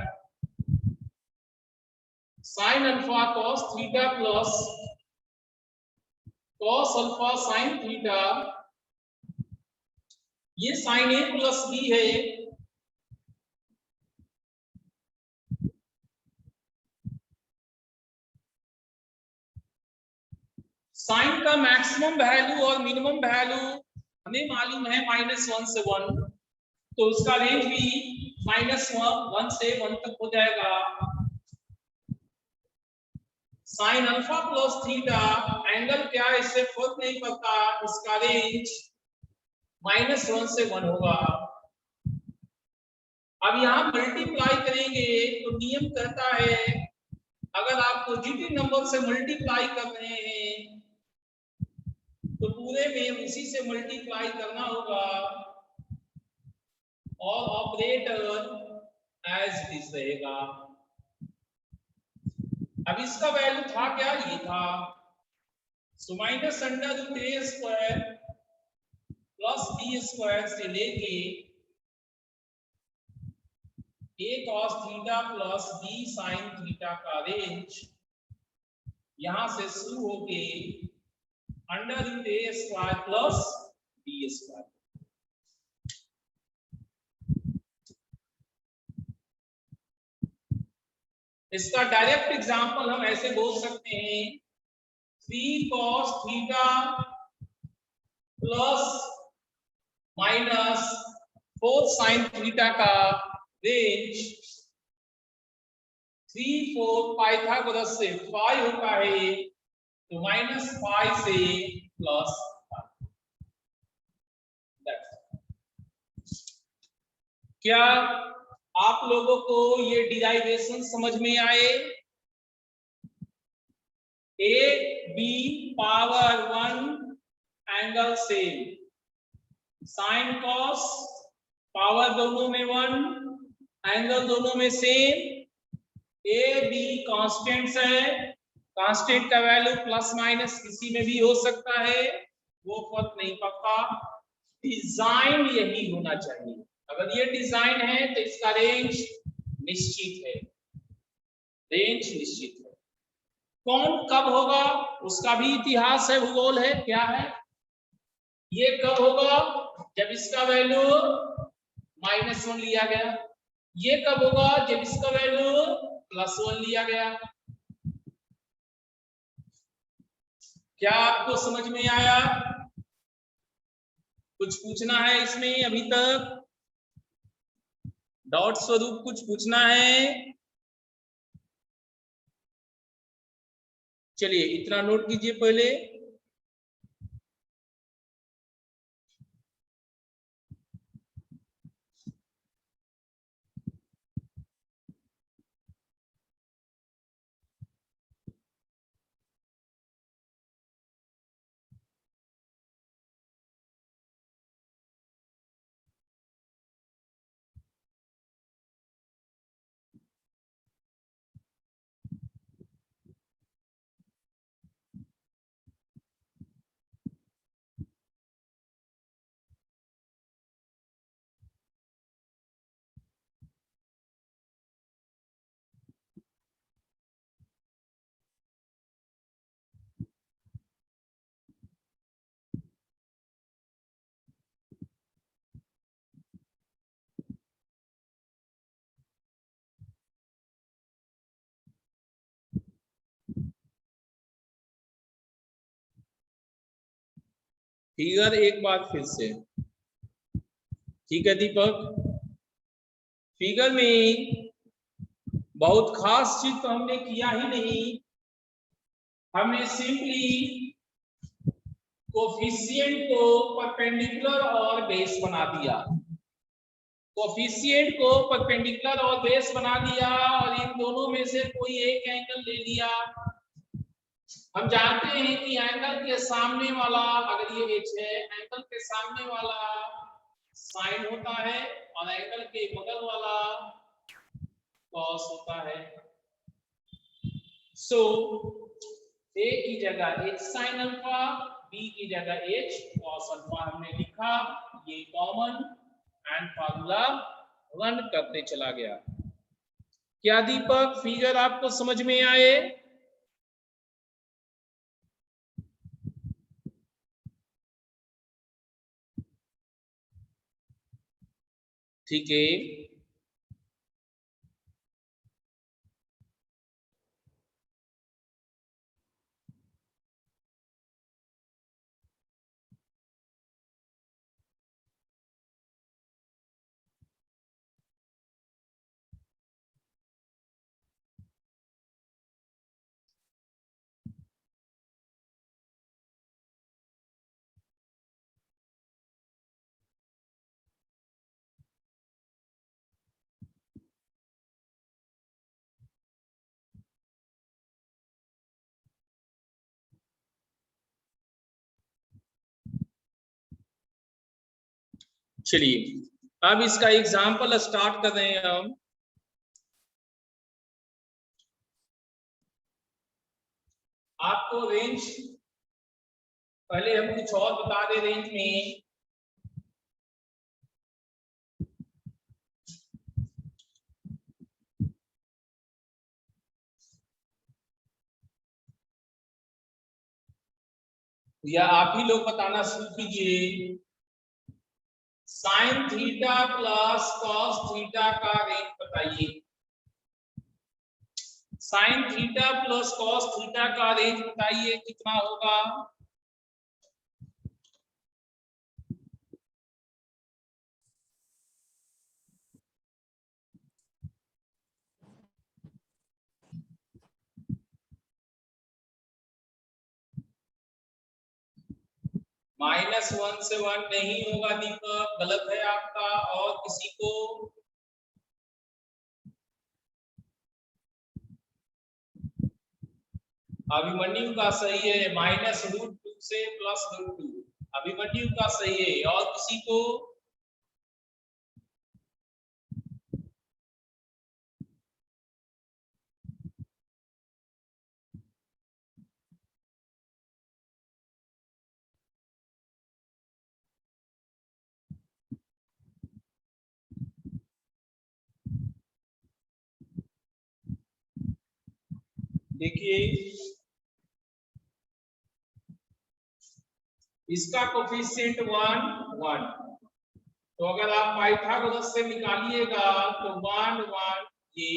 sine alpha cos theta plus cos alpha sine theta. ये साइन ए प्लस बी है, sine का maximum value और मिनिमम वैल्यू हमें मालूम है -1 से 1, तो उसका रेंज भी -1 से 1 तक हो जाएगा। Sine alpha plus theta angle क्या है इससे फर्क नहीं पड़ता, इसका रेंज -1 से 1 होगा। अब यहां मल्टीप्लाई करेंगे तो नियम कहता है अगर आप पॉजिटिव नंबर से मल्टीप्लाई कर रहे हैं तो पूरे में उसी से मल्टीप्लाई करना होगा और ऑपरेटर एज इट इज रहेगा। अब इसका वैल्यू था क्या, ये था, so minus under root a square plus b square से लेके a cos theta plus b sine theta का रेंज यहां से शुरू होके under root a square plus b square. इसका डायरेक्ट एग्जांपल हम ऐसे बोल सकते हैं 3 cos theta plus minus 4 sin theta का रेंज 3 4 पाइथागोरस से 5 होता है, तो -5 से +5। क्या आप लोगों को ये डिराइवेशन समझ में आए? A b power 1 angle same, sine cos power दोनों में 1, एंगल दोनों में सेम, ए बी कांस्टेंट्स है, कांस्टेंट का वैल्यू प्लस माइनस किसी में भी हो सकता है, वो फर्क नहीं पड़ता, डिजाइन यही होना चाहिए। अगर ये डिजाइन है तो इसका रेंज निश्चित है, रेंज निश्चित है। कौन कब होगा उसका भी इतिहास है, भूगोल है, क्या है, ये कब होगा जब इसका वैल्यू -1 लिया गया, ये कब होगा जब इसका वैल्यू +1 लिया गया। क्या आपको समझ में आया? कुछ पूछना है इसमें अभी तक? डॉट स्वरूप कुछ पूछना है? चलिए इतना नोट कीजिए पहले। फिगर एक बार फिर से, ठीक है दीपक। फिगर में बहुत खास चीज तो हमने किया ही नहीं, हमने सिंपली कोफिशिएंट को परपेंडिकुलर और बेस बना दिया, कोफिशिएंट को परपेंडिकुलर और बेस बना दिया और इन दोनों में से कोई एक एंगल ले लिया। हम जानते हैं कि एंगल के सामने वाला, अगर ये एच है, एंगल के सामने वाला साइन होता है और एंगल के बगल वाला कॉस होता है। सो ए की जगह एच साइन अल्फा, बी की जगह एच कॉस अल्फा हमने लिखा, ये कॉमन एंड फार्मूला रन करते चला गया। क्या दीपक फिगर आपको समझ में आए? ठीक है, चलिए अब इसका एग्जाम्पल स्टार्ट कर रहे हैं हम। आपको रेंज, पहले हम कुछ और बता दें रेंज में। या आप ही लोग बताना शुरू कीजिए, sign theta plus cos theta का रेंज बताइए। Sign theta plus cos theta का रेंज बताइए कितना होगा? -1 से 1 नहीं होगा दीपक, गलत है आपका। और किसी को? अभिमन्यु का सही है, -√2 से +√2। अभिमन्यु का सही है। और किसी को? देखिए इसका कोफिशिएंट 1 1, तो अगर आप पाइथागोरस से निकालिएगा तो 1 1 ये,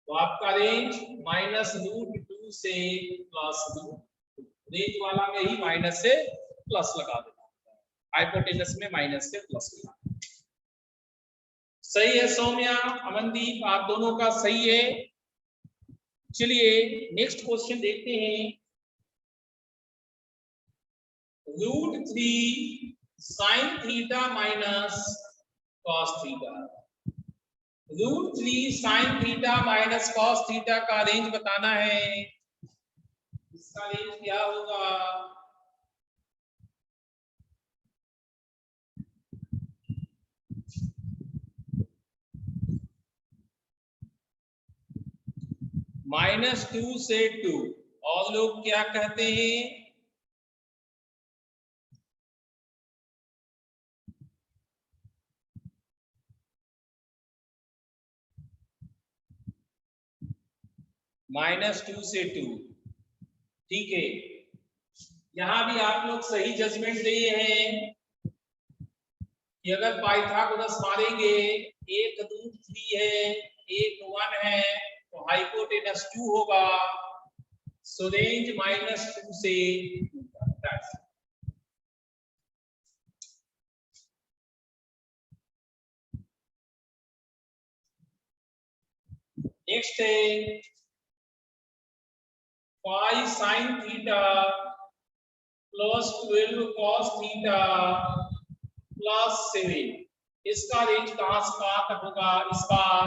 तो आपका रेंज -√2 से +√2। रेंज वाला में ही माइनस से प्लस लगा देना, हाइपोटेनस में माइनस से प्लस लगा। सही है सौम्या, अमनदीप, आप दोनों का सही है। चलिए नेक्स्ट क्वेश्चन देखते हैं। √3 sine theta minus cos theta. √3 sine theta minus cos theta का रेंज बताना है। इसका रेंज क्या होगा? -2 से 2। और लोग क्या कहते हैं? -2 से 2। ठीक है, यहां भी आप लोग सही जजमेंट दिए हैं कि अगर पाइथागोरस मारेंगे, एक √3 है, एक 1 है, तो हाइपोटेनस 2 होगा। सो रेंज -2 से 2 का। नेक्स्ट है 5 sin theta plus 12 cos theta plus 7। इसका रेंज कहां से कहां तक होगा इस बार?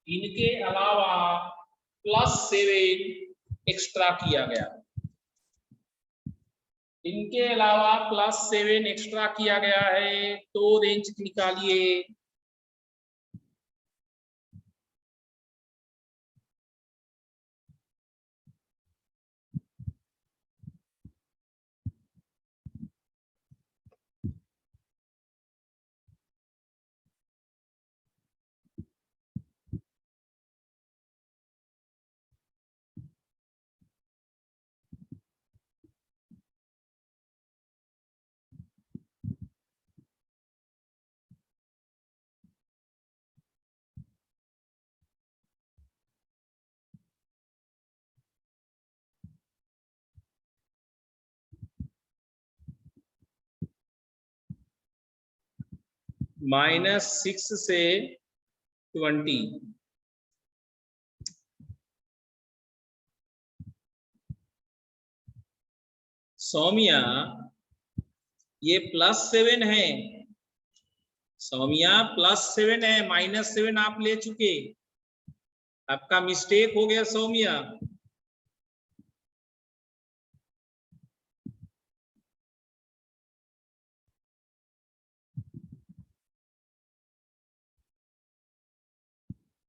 इनके अलावा प्लस 7 एक्स्ट्रा किया गया, इनके अलावा प्लस 7 एक्स्ट्रा किया गया है, तो रेंज निकालिए। -6 से 20, सौम्या ये +7 है, सौम्या +7 है, -7 आप ले चुके, आपका मिस्टेक हो गया सौम्या।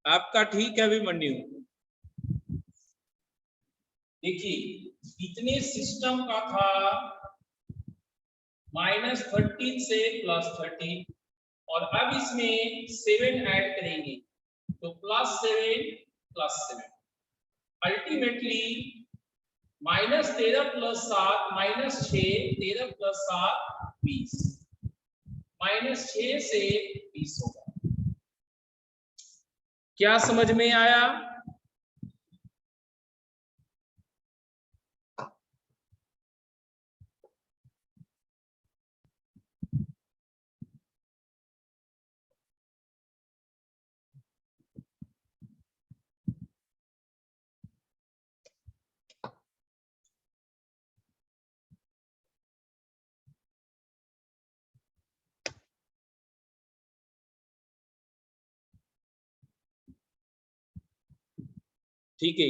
आपका ठीक है अभिमन्यु। देखिए इतने सिस्टम का था -13 से +13, और अब इसमें 7 ऐड करेंगे तो +7 +7, अल्टीमेटली -13 + 7 -6, 13 + 7 20, -6 से 20 होगा। क्या समझ में आया? ठीक है,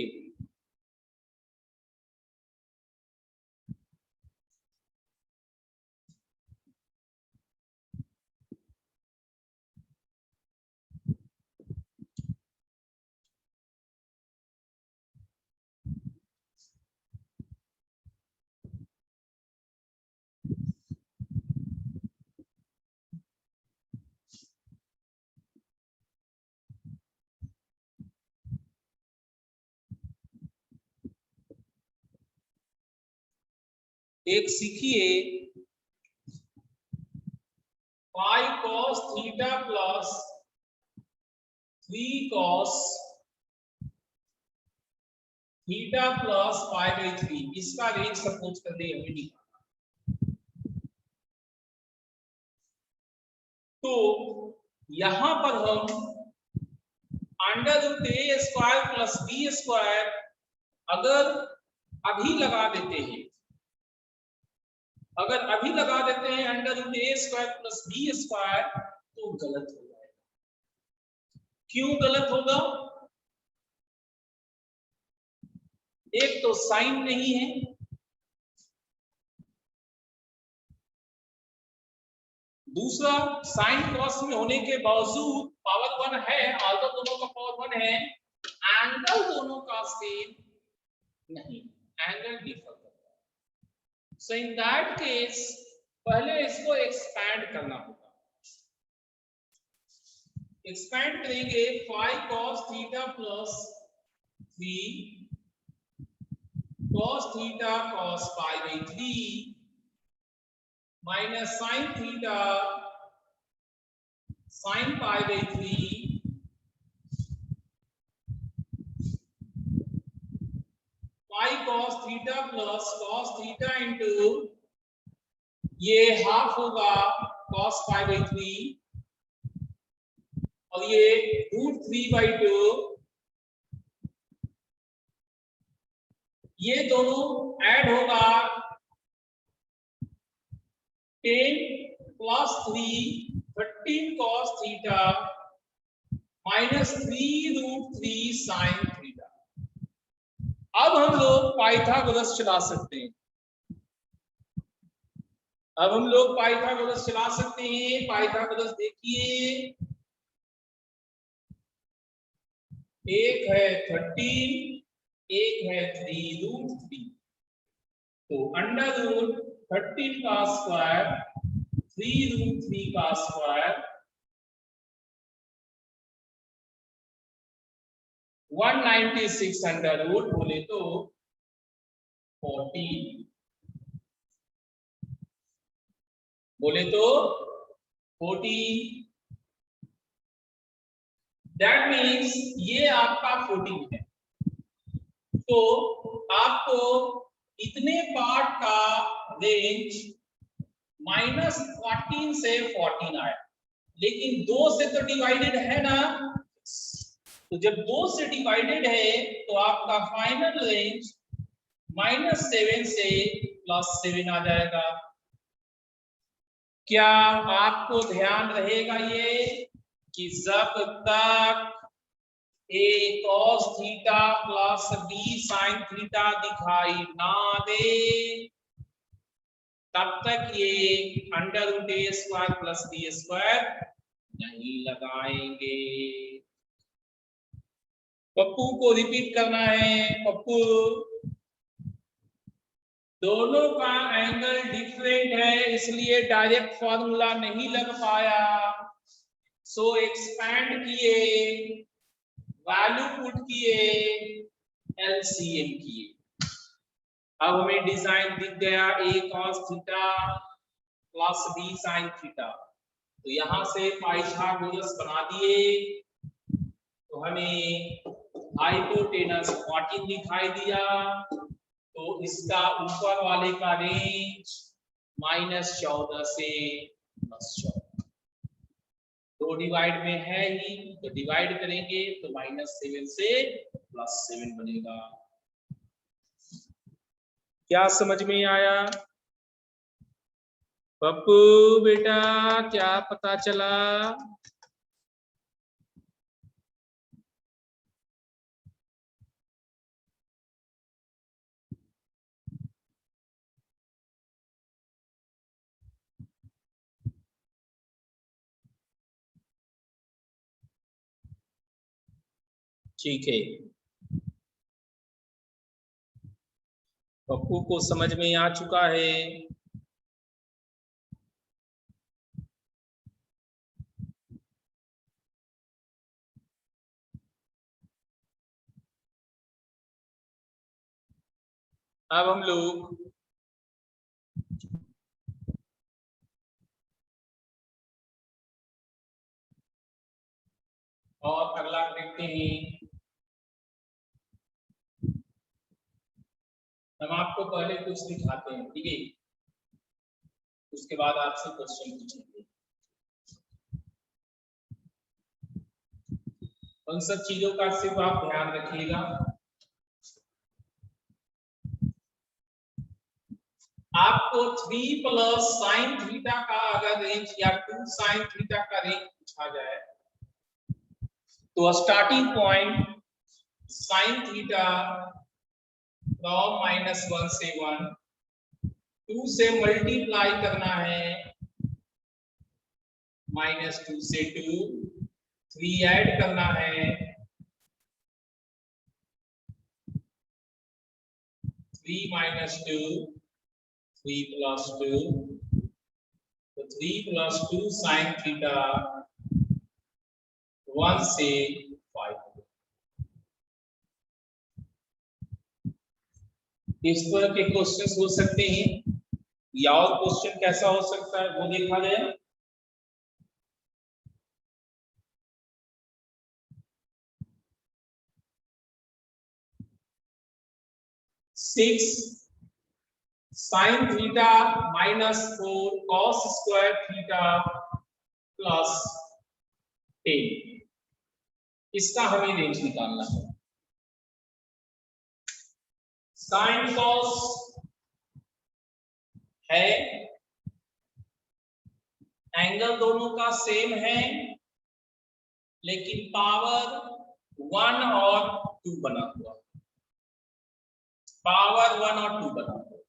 एक सीखिए 5 cos theta plus 3 cos theta plus π/3, इसका रेंज सपोज कर दे हमें निकालना। तो यहां पर हम √a² + b² अगर अभी लगा देते हैं, अगर अभी लगा देते हैं √a² + b² तो गलत हो जाएगा। क्यों गलत होगा? एक तो साइन नहीं है, दूसरा साइन कॉस में होने के बावजूद पावर 1 है, आल्टो दोनों का पावर 1 है, एंगल दोनों का सेम नहीं, एंगल डिफर करता है। सो इन दैट केस पहले इसको एक्सपैंड करना होगा। एक्सपैंड करेंगे 5 cos theta plus 3 cos theta cos π/3 minus sin theta sin π/3 pi cos theta plus cos theta into ये हाफ होगा cos π/3 और ये √3/2 ये दोनों ऐड होगा 10 plus 3 13 cos theta minus 3√3 sin theta. अब हम लोग पाइथागोरस चला सकते हैं। पाइथागोरस देखिए, एक है 13, एक है 3√3। तो √13 का स्क्वायर 3√3 का स्क्वायर 196 अंडर रूट बोले तो 14, बोले तो 14। दैट मीन्स ये आपका 14 है। तो आपको इतने पार्ट का रेंज -14 से 14 आया, लेकिन 2 से तो डिवाइडेड है ना। तो जब 2 से डिवाइडेड है तो आपका फाइनल रेंज -7 से +7 आ जाएगा। क्या आपको ध्यान रहेगा ये कि जब तक a cos theta plus b sin theta दिखाई ना दे तब तक ये √a² प्लस b² नहीं लगाएंगे। पप्पू को रिपीट करना है। पप्पू, दोनों का एंगल डिफरेंट है इसलिए डायरेक्ट फॉर्मूला नहीं लग पाया। सो एक्सपैंड किए, वैल्यू पुट किए, एलसीएम किए। अब हमें डिजाइन दिख गया a cos theta plus b sin theta. तो यहां से पाइथागोरस बना दिए तो हमें हाइपोटेनस 14 दिखाई दिया। तो इसका ऊपर वाले का रेंज -14 से +14। 2 डिवाइड में है ही तो डिवाइड करेंगे तो -7 से +7 बनेगा। क्या समझ में आया? पप्पू बेटा क्या पता चला? ठीक है, पप्पू को समझ में आ चुका है। अब हम लोग और अगला देखते हैं। हम आपको पहले कुछ दिखाते हैं, ठीक है, उसके बाद आपसे क्वेश्चन पूछेंगे। उन सब चीजों का सिर्फ आप ध्यान रखिएगा। आपको 3 प्लस साइन थीटा का अगर रेंज या 2 साइन थीटा का रेंज पूछा जाए तो starting point sine theta from -1 से 1, 2 से मल्टीप्लाई करना है -2 से 2, 3 ऐड करना है 3 - 2, 3 + 2, तो 3 + 2 साइन थीटा 1 से 5। इस तरह के क्वेश्चंस हो सकते हैं या और क्वेश्चन कैसा हो सकता है वो देखा जाए। 6 sine theta -4 cos square theta plus 10, इसका हमें रेंज निकालना है। साइन कॉस है, एंगल दोनों का सेम है, लेकिन पावर 1 और 2 बना हुआ, पावर 1 और 2 बना हुआ।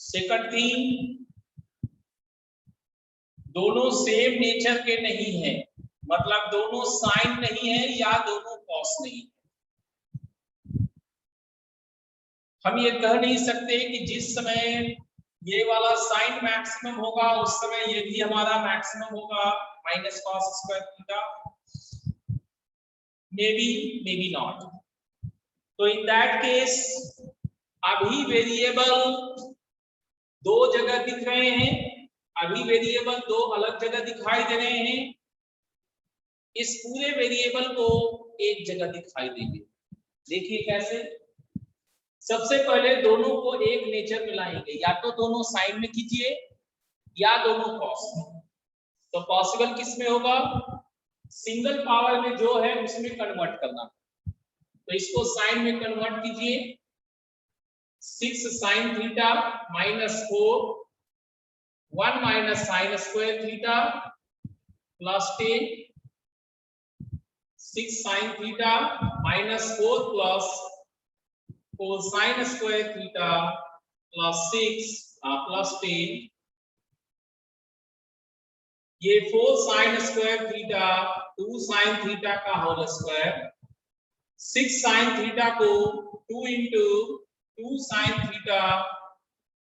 सेकंड थिंग, दोनों सेम नेचर के नहीं है, मतलब दोनों साइन नहीं है या दोनों कॉस नहीं है। हम ये कह नहीं सकते कि जिस समय ये वाला साइन मैक्सिमम होगा उस समय ये भी हमारा मैक्सिमम होगा minus cos square theta, may be not. तो इन दैट केस अभी वेरिएबल दो जगह दिख रहे हैं, अभी वेरिएबल दो अलग जगह दिखाई दे रहे हैं, इस पूरे वेरिएबल को एक जगह दिखाई देंगे। देखिए कैसे, सबसे पहले दोनों को एक नेचर में लाएंगे, या तो दोनों साइन में कीजिए या दोनों कॉस में। तो पॉसिबल किस में होगा, सिंगल पावर में जो है उसमें कन्वर्ट करना। तो इसको साइन में कन्वर्ट कीजिए, 6 sin theta minus 4, 1 minus sign square theta plus 10, 6 sin theta minus 4 plus 4 sin square theta plus 6 plus 10, ये 4 sin square theta 2 sin theta का होल स्क्वायर, 6 sin थीटा को 2 इंटू 2 sin थीटा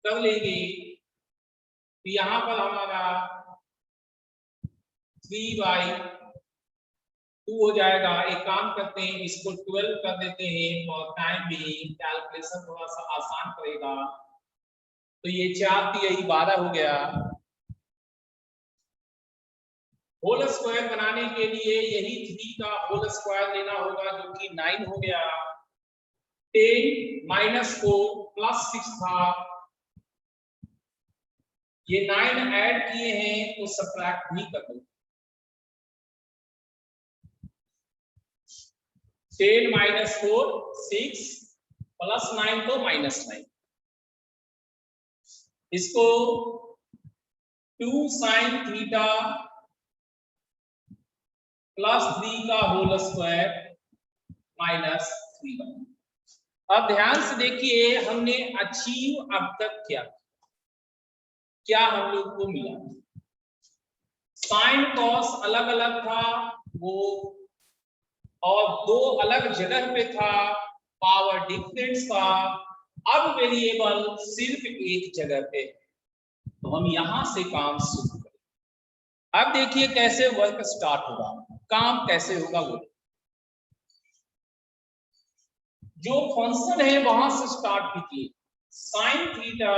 कर लेंगे, तो यहां पर हमारा 3/2 हो जाएगा। एक काम करते हैं, इसको 12 कर देते हैं और टाइम भी कैलकुलेशन थोड़ा सा आसान पड़ेगा। तो ये 4 यही 12 हो गया। होल स्क्वायर बनाने के लिए यही 3 का होल स्क्वायर लेना होगा, जो कि 9 हो गया। 10 माइनस 4 प्लस 6 था, ये 9 ऐड किए हैं तो सब्ट्रैक्ट भी कर दो। 10 माइनस 4 6 प्लस 9 तो माइनस 9, इसको 2 sin थीटा प्लस 3 का होल स्क्वायर माइनस 3। अब ध्यान से देखिए, हमने अचीव अब तक क्या हम लोग को मिला। साइन कॉस अलग अलग था वो, और दो अलग जगह पे था, पावर डिफरेंस था। अब वेरिएबल सिर्फ एक जगह पे, तो हम यहां से काम शुरू करें। अब देखिए कैसे वर्क स्टार्ट होगा, काम कैसे होगा। वो जो फंक्शन है वहां से स्टार्ट कीजिए। साइन थीटा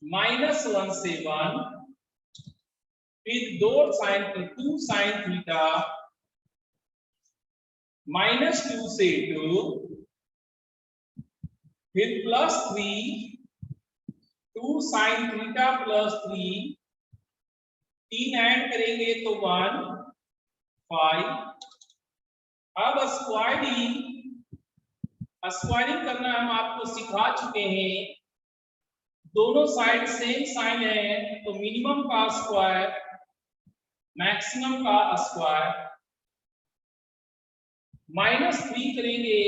-1 से 1, फिर 2 sin थीटा -2 से 2, फिर +3 2 sin थीटा प्लस 3, 3 ऐड करेंगे तो 1 5। अब स्क्वायरिंग करना हम आपको सिखा चुके हैं। दोनों साइड सेम साइन है, तो मिनिमम का स्क्वायर मैक्सिमम का स्क्वायर, -3 करेंगे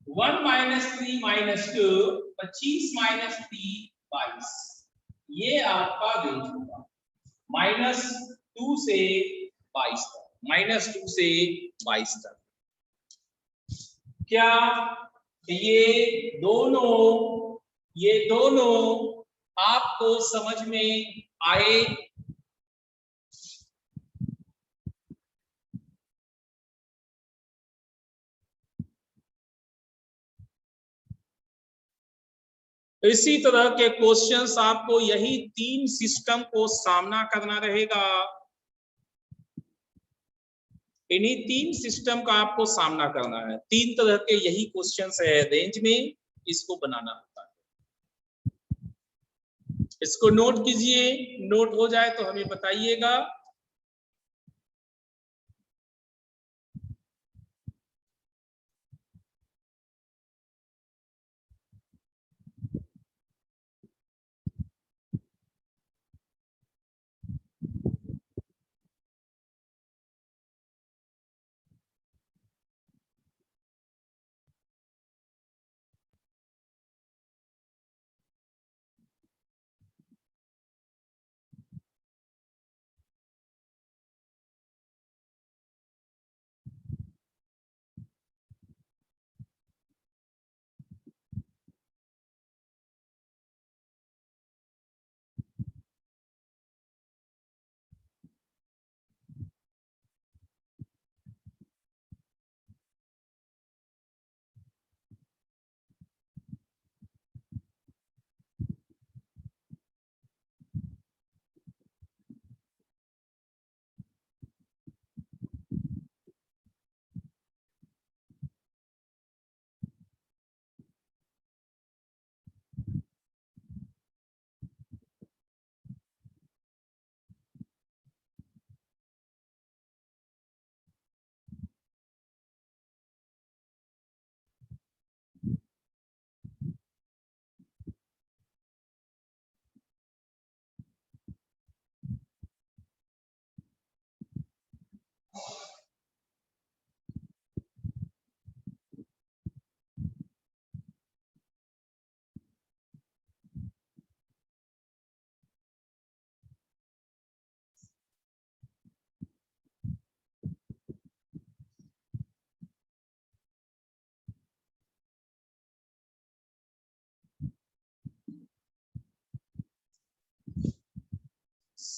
1 - 3 - 2 25 - 3 22। ये आपका रेंज होगा -2 से 22 तक, -2 से 22 तक। क्या ये दोनों आपको समझ में आए? इसी तरह के क्वेश्चंस आपको यही 3 सिस्टम को सामना करना रहेगा। इन्हीं 3 सिस्टम का आपको सामना करना है। 3 तरह के यही क्वेश्चंस है रेंज में, इसको बनाना होता है। इसको नोट कीजिए, नोट हो जाए तो हमें बताइएगा।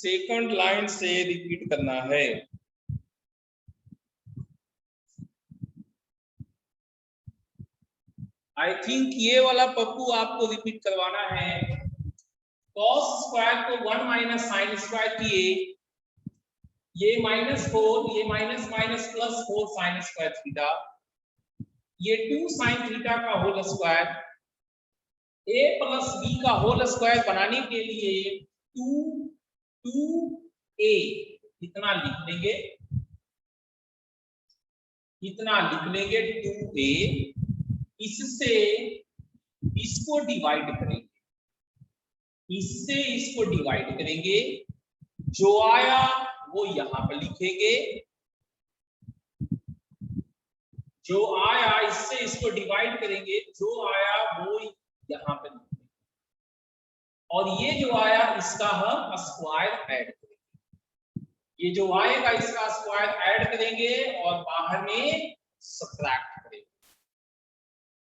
सेकंड लाइन से रिपीट करना है। आई थिंक ये वाला पप्पू आपको रिपीट करवाना है। cos स्क्वायर को 1 माइनस साइन स्क्वायर किए, ये -4, ये minus minus plus 4 sine square theta, ये 2 साइन थीटा का whole square, a plus b का होल स्क्वायर बनाने के लिए 2a इतना लिख लेंगे, इतना लिख लेंगे 2a, इससे इसको डिवाइड करेंगे, इससे इसको डिवाइड करेंगे, जो आया वो यहां पर लिखेंगे, जो आया इससे इसको डिवाइड करेंगे, जो आया वो यहां पर लिखेंगे, और ये जो आया इसका हम स्क्वायर ऐड करेंगे, ये जो आएगा इसका स्क्वायर ऐड करेंगे और बाहर में सब्ट्रैक्ट करेंगे।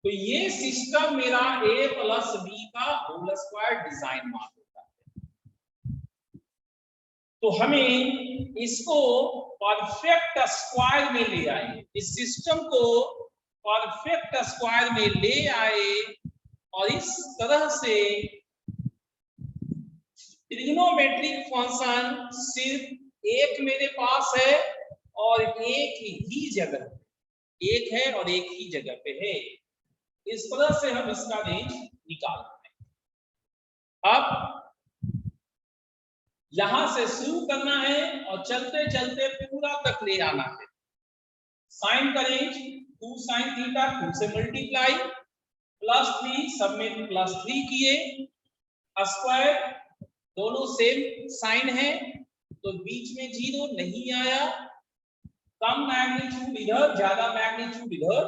तो ये सिस्टम मेरा a प्लस b का होल स्क्वायर डिजाइन मान होता है। तो हमें इसको परफेक्ट स्क्वायर में ले आए, इस सिस्टम को परफेक्ट स्क्वायर में ले आए, और इस तरह से ट्रिग्नोमेट्रिक फंक्शन सिर्फ एक मेरे पास है और एक ही जगह, एक है और एक ही जगह पे है। इस तरह से हम इसका रेंज निकालते हैं। अब यहां से शुरू करना है और चलते चलते पूरा तक ले आना है। साइन का रेंज 2 साइन थीटा, 2 से मल्टीप्लाई, +3, सब में +3 किए, स्क्वायर, दोनों सेम साइन है तो बीच में 0 नहीं आया, कम मैग्नीट्यूड इधर, ज्यादा मैग्नीट्यूड इधर,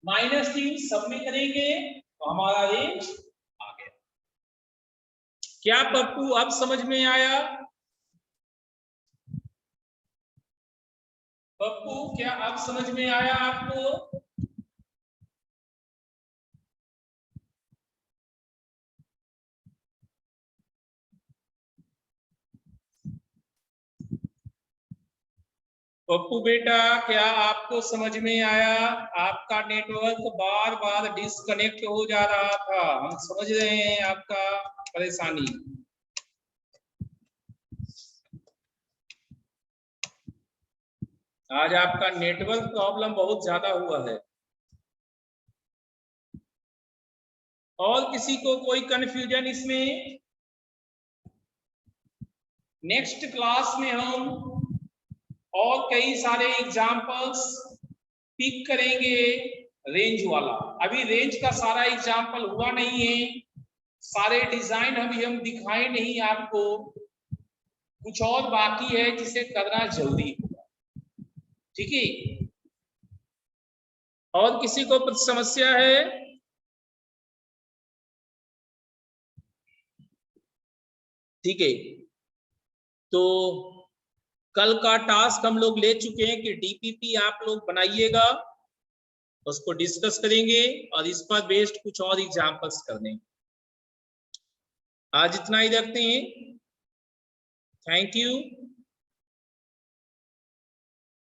-3 सब में करेंगे तो हमारा रेंज आ गया। क्या पप्पू अब समझ में आया? पप्पू क्या अब समझ में आया आपको? पप्पू बेटा क्या आपको समझ में आया? आपका नेटवर्क बार बार डिस्कनेक्ट हो जा रहा था, हम समझ रहे हैं आपका परेशानी। आज आपका नेटवर्क प्रॉब्लम बहुत ज्यादा हुआ है। और किसी को कोई कंफ्यूजन इसमें? नेक्स्ट क्लास में हम और कई सारे एग्जाम्पल्स पिक करेंगे रेंज वाला। अभी रेंज का सारा एग्जाम्पल हुआ नहीं है, सारे डिजाइन अभी हम दिखाए नहीं आपको, कुछ और बाकी है जिसे करना जरूरी होगा, ठीक है? और किसी को कुछ समस्या है? ठीक है, तो कल का टास्क हम लोग ले चुके हैं कि डीपीपी आप लोग बनाइएगा, उसको डिस्कस करेंगे और इस पर बेस्ड कुछ और एग्जांपल्स करने। आज इतना ही रखते हैं। Thank you.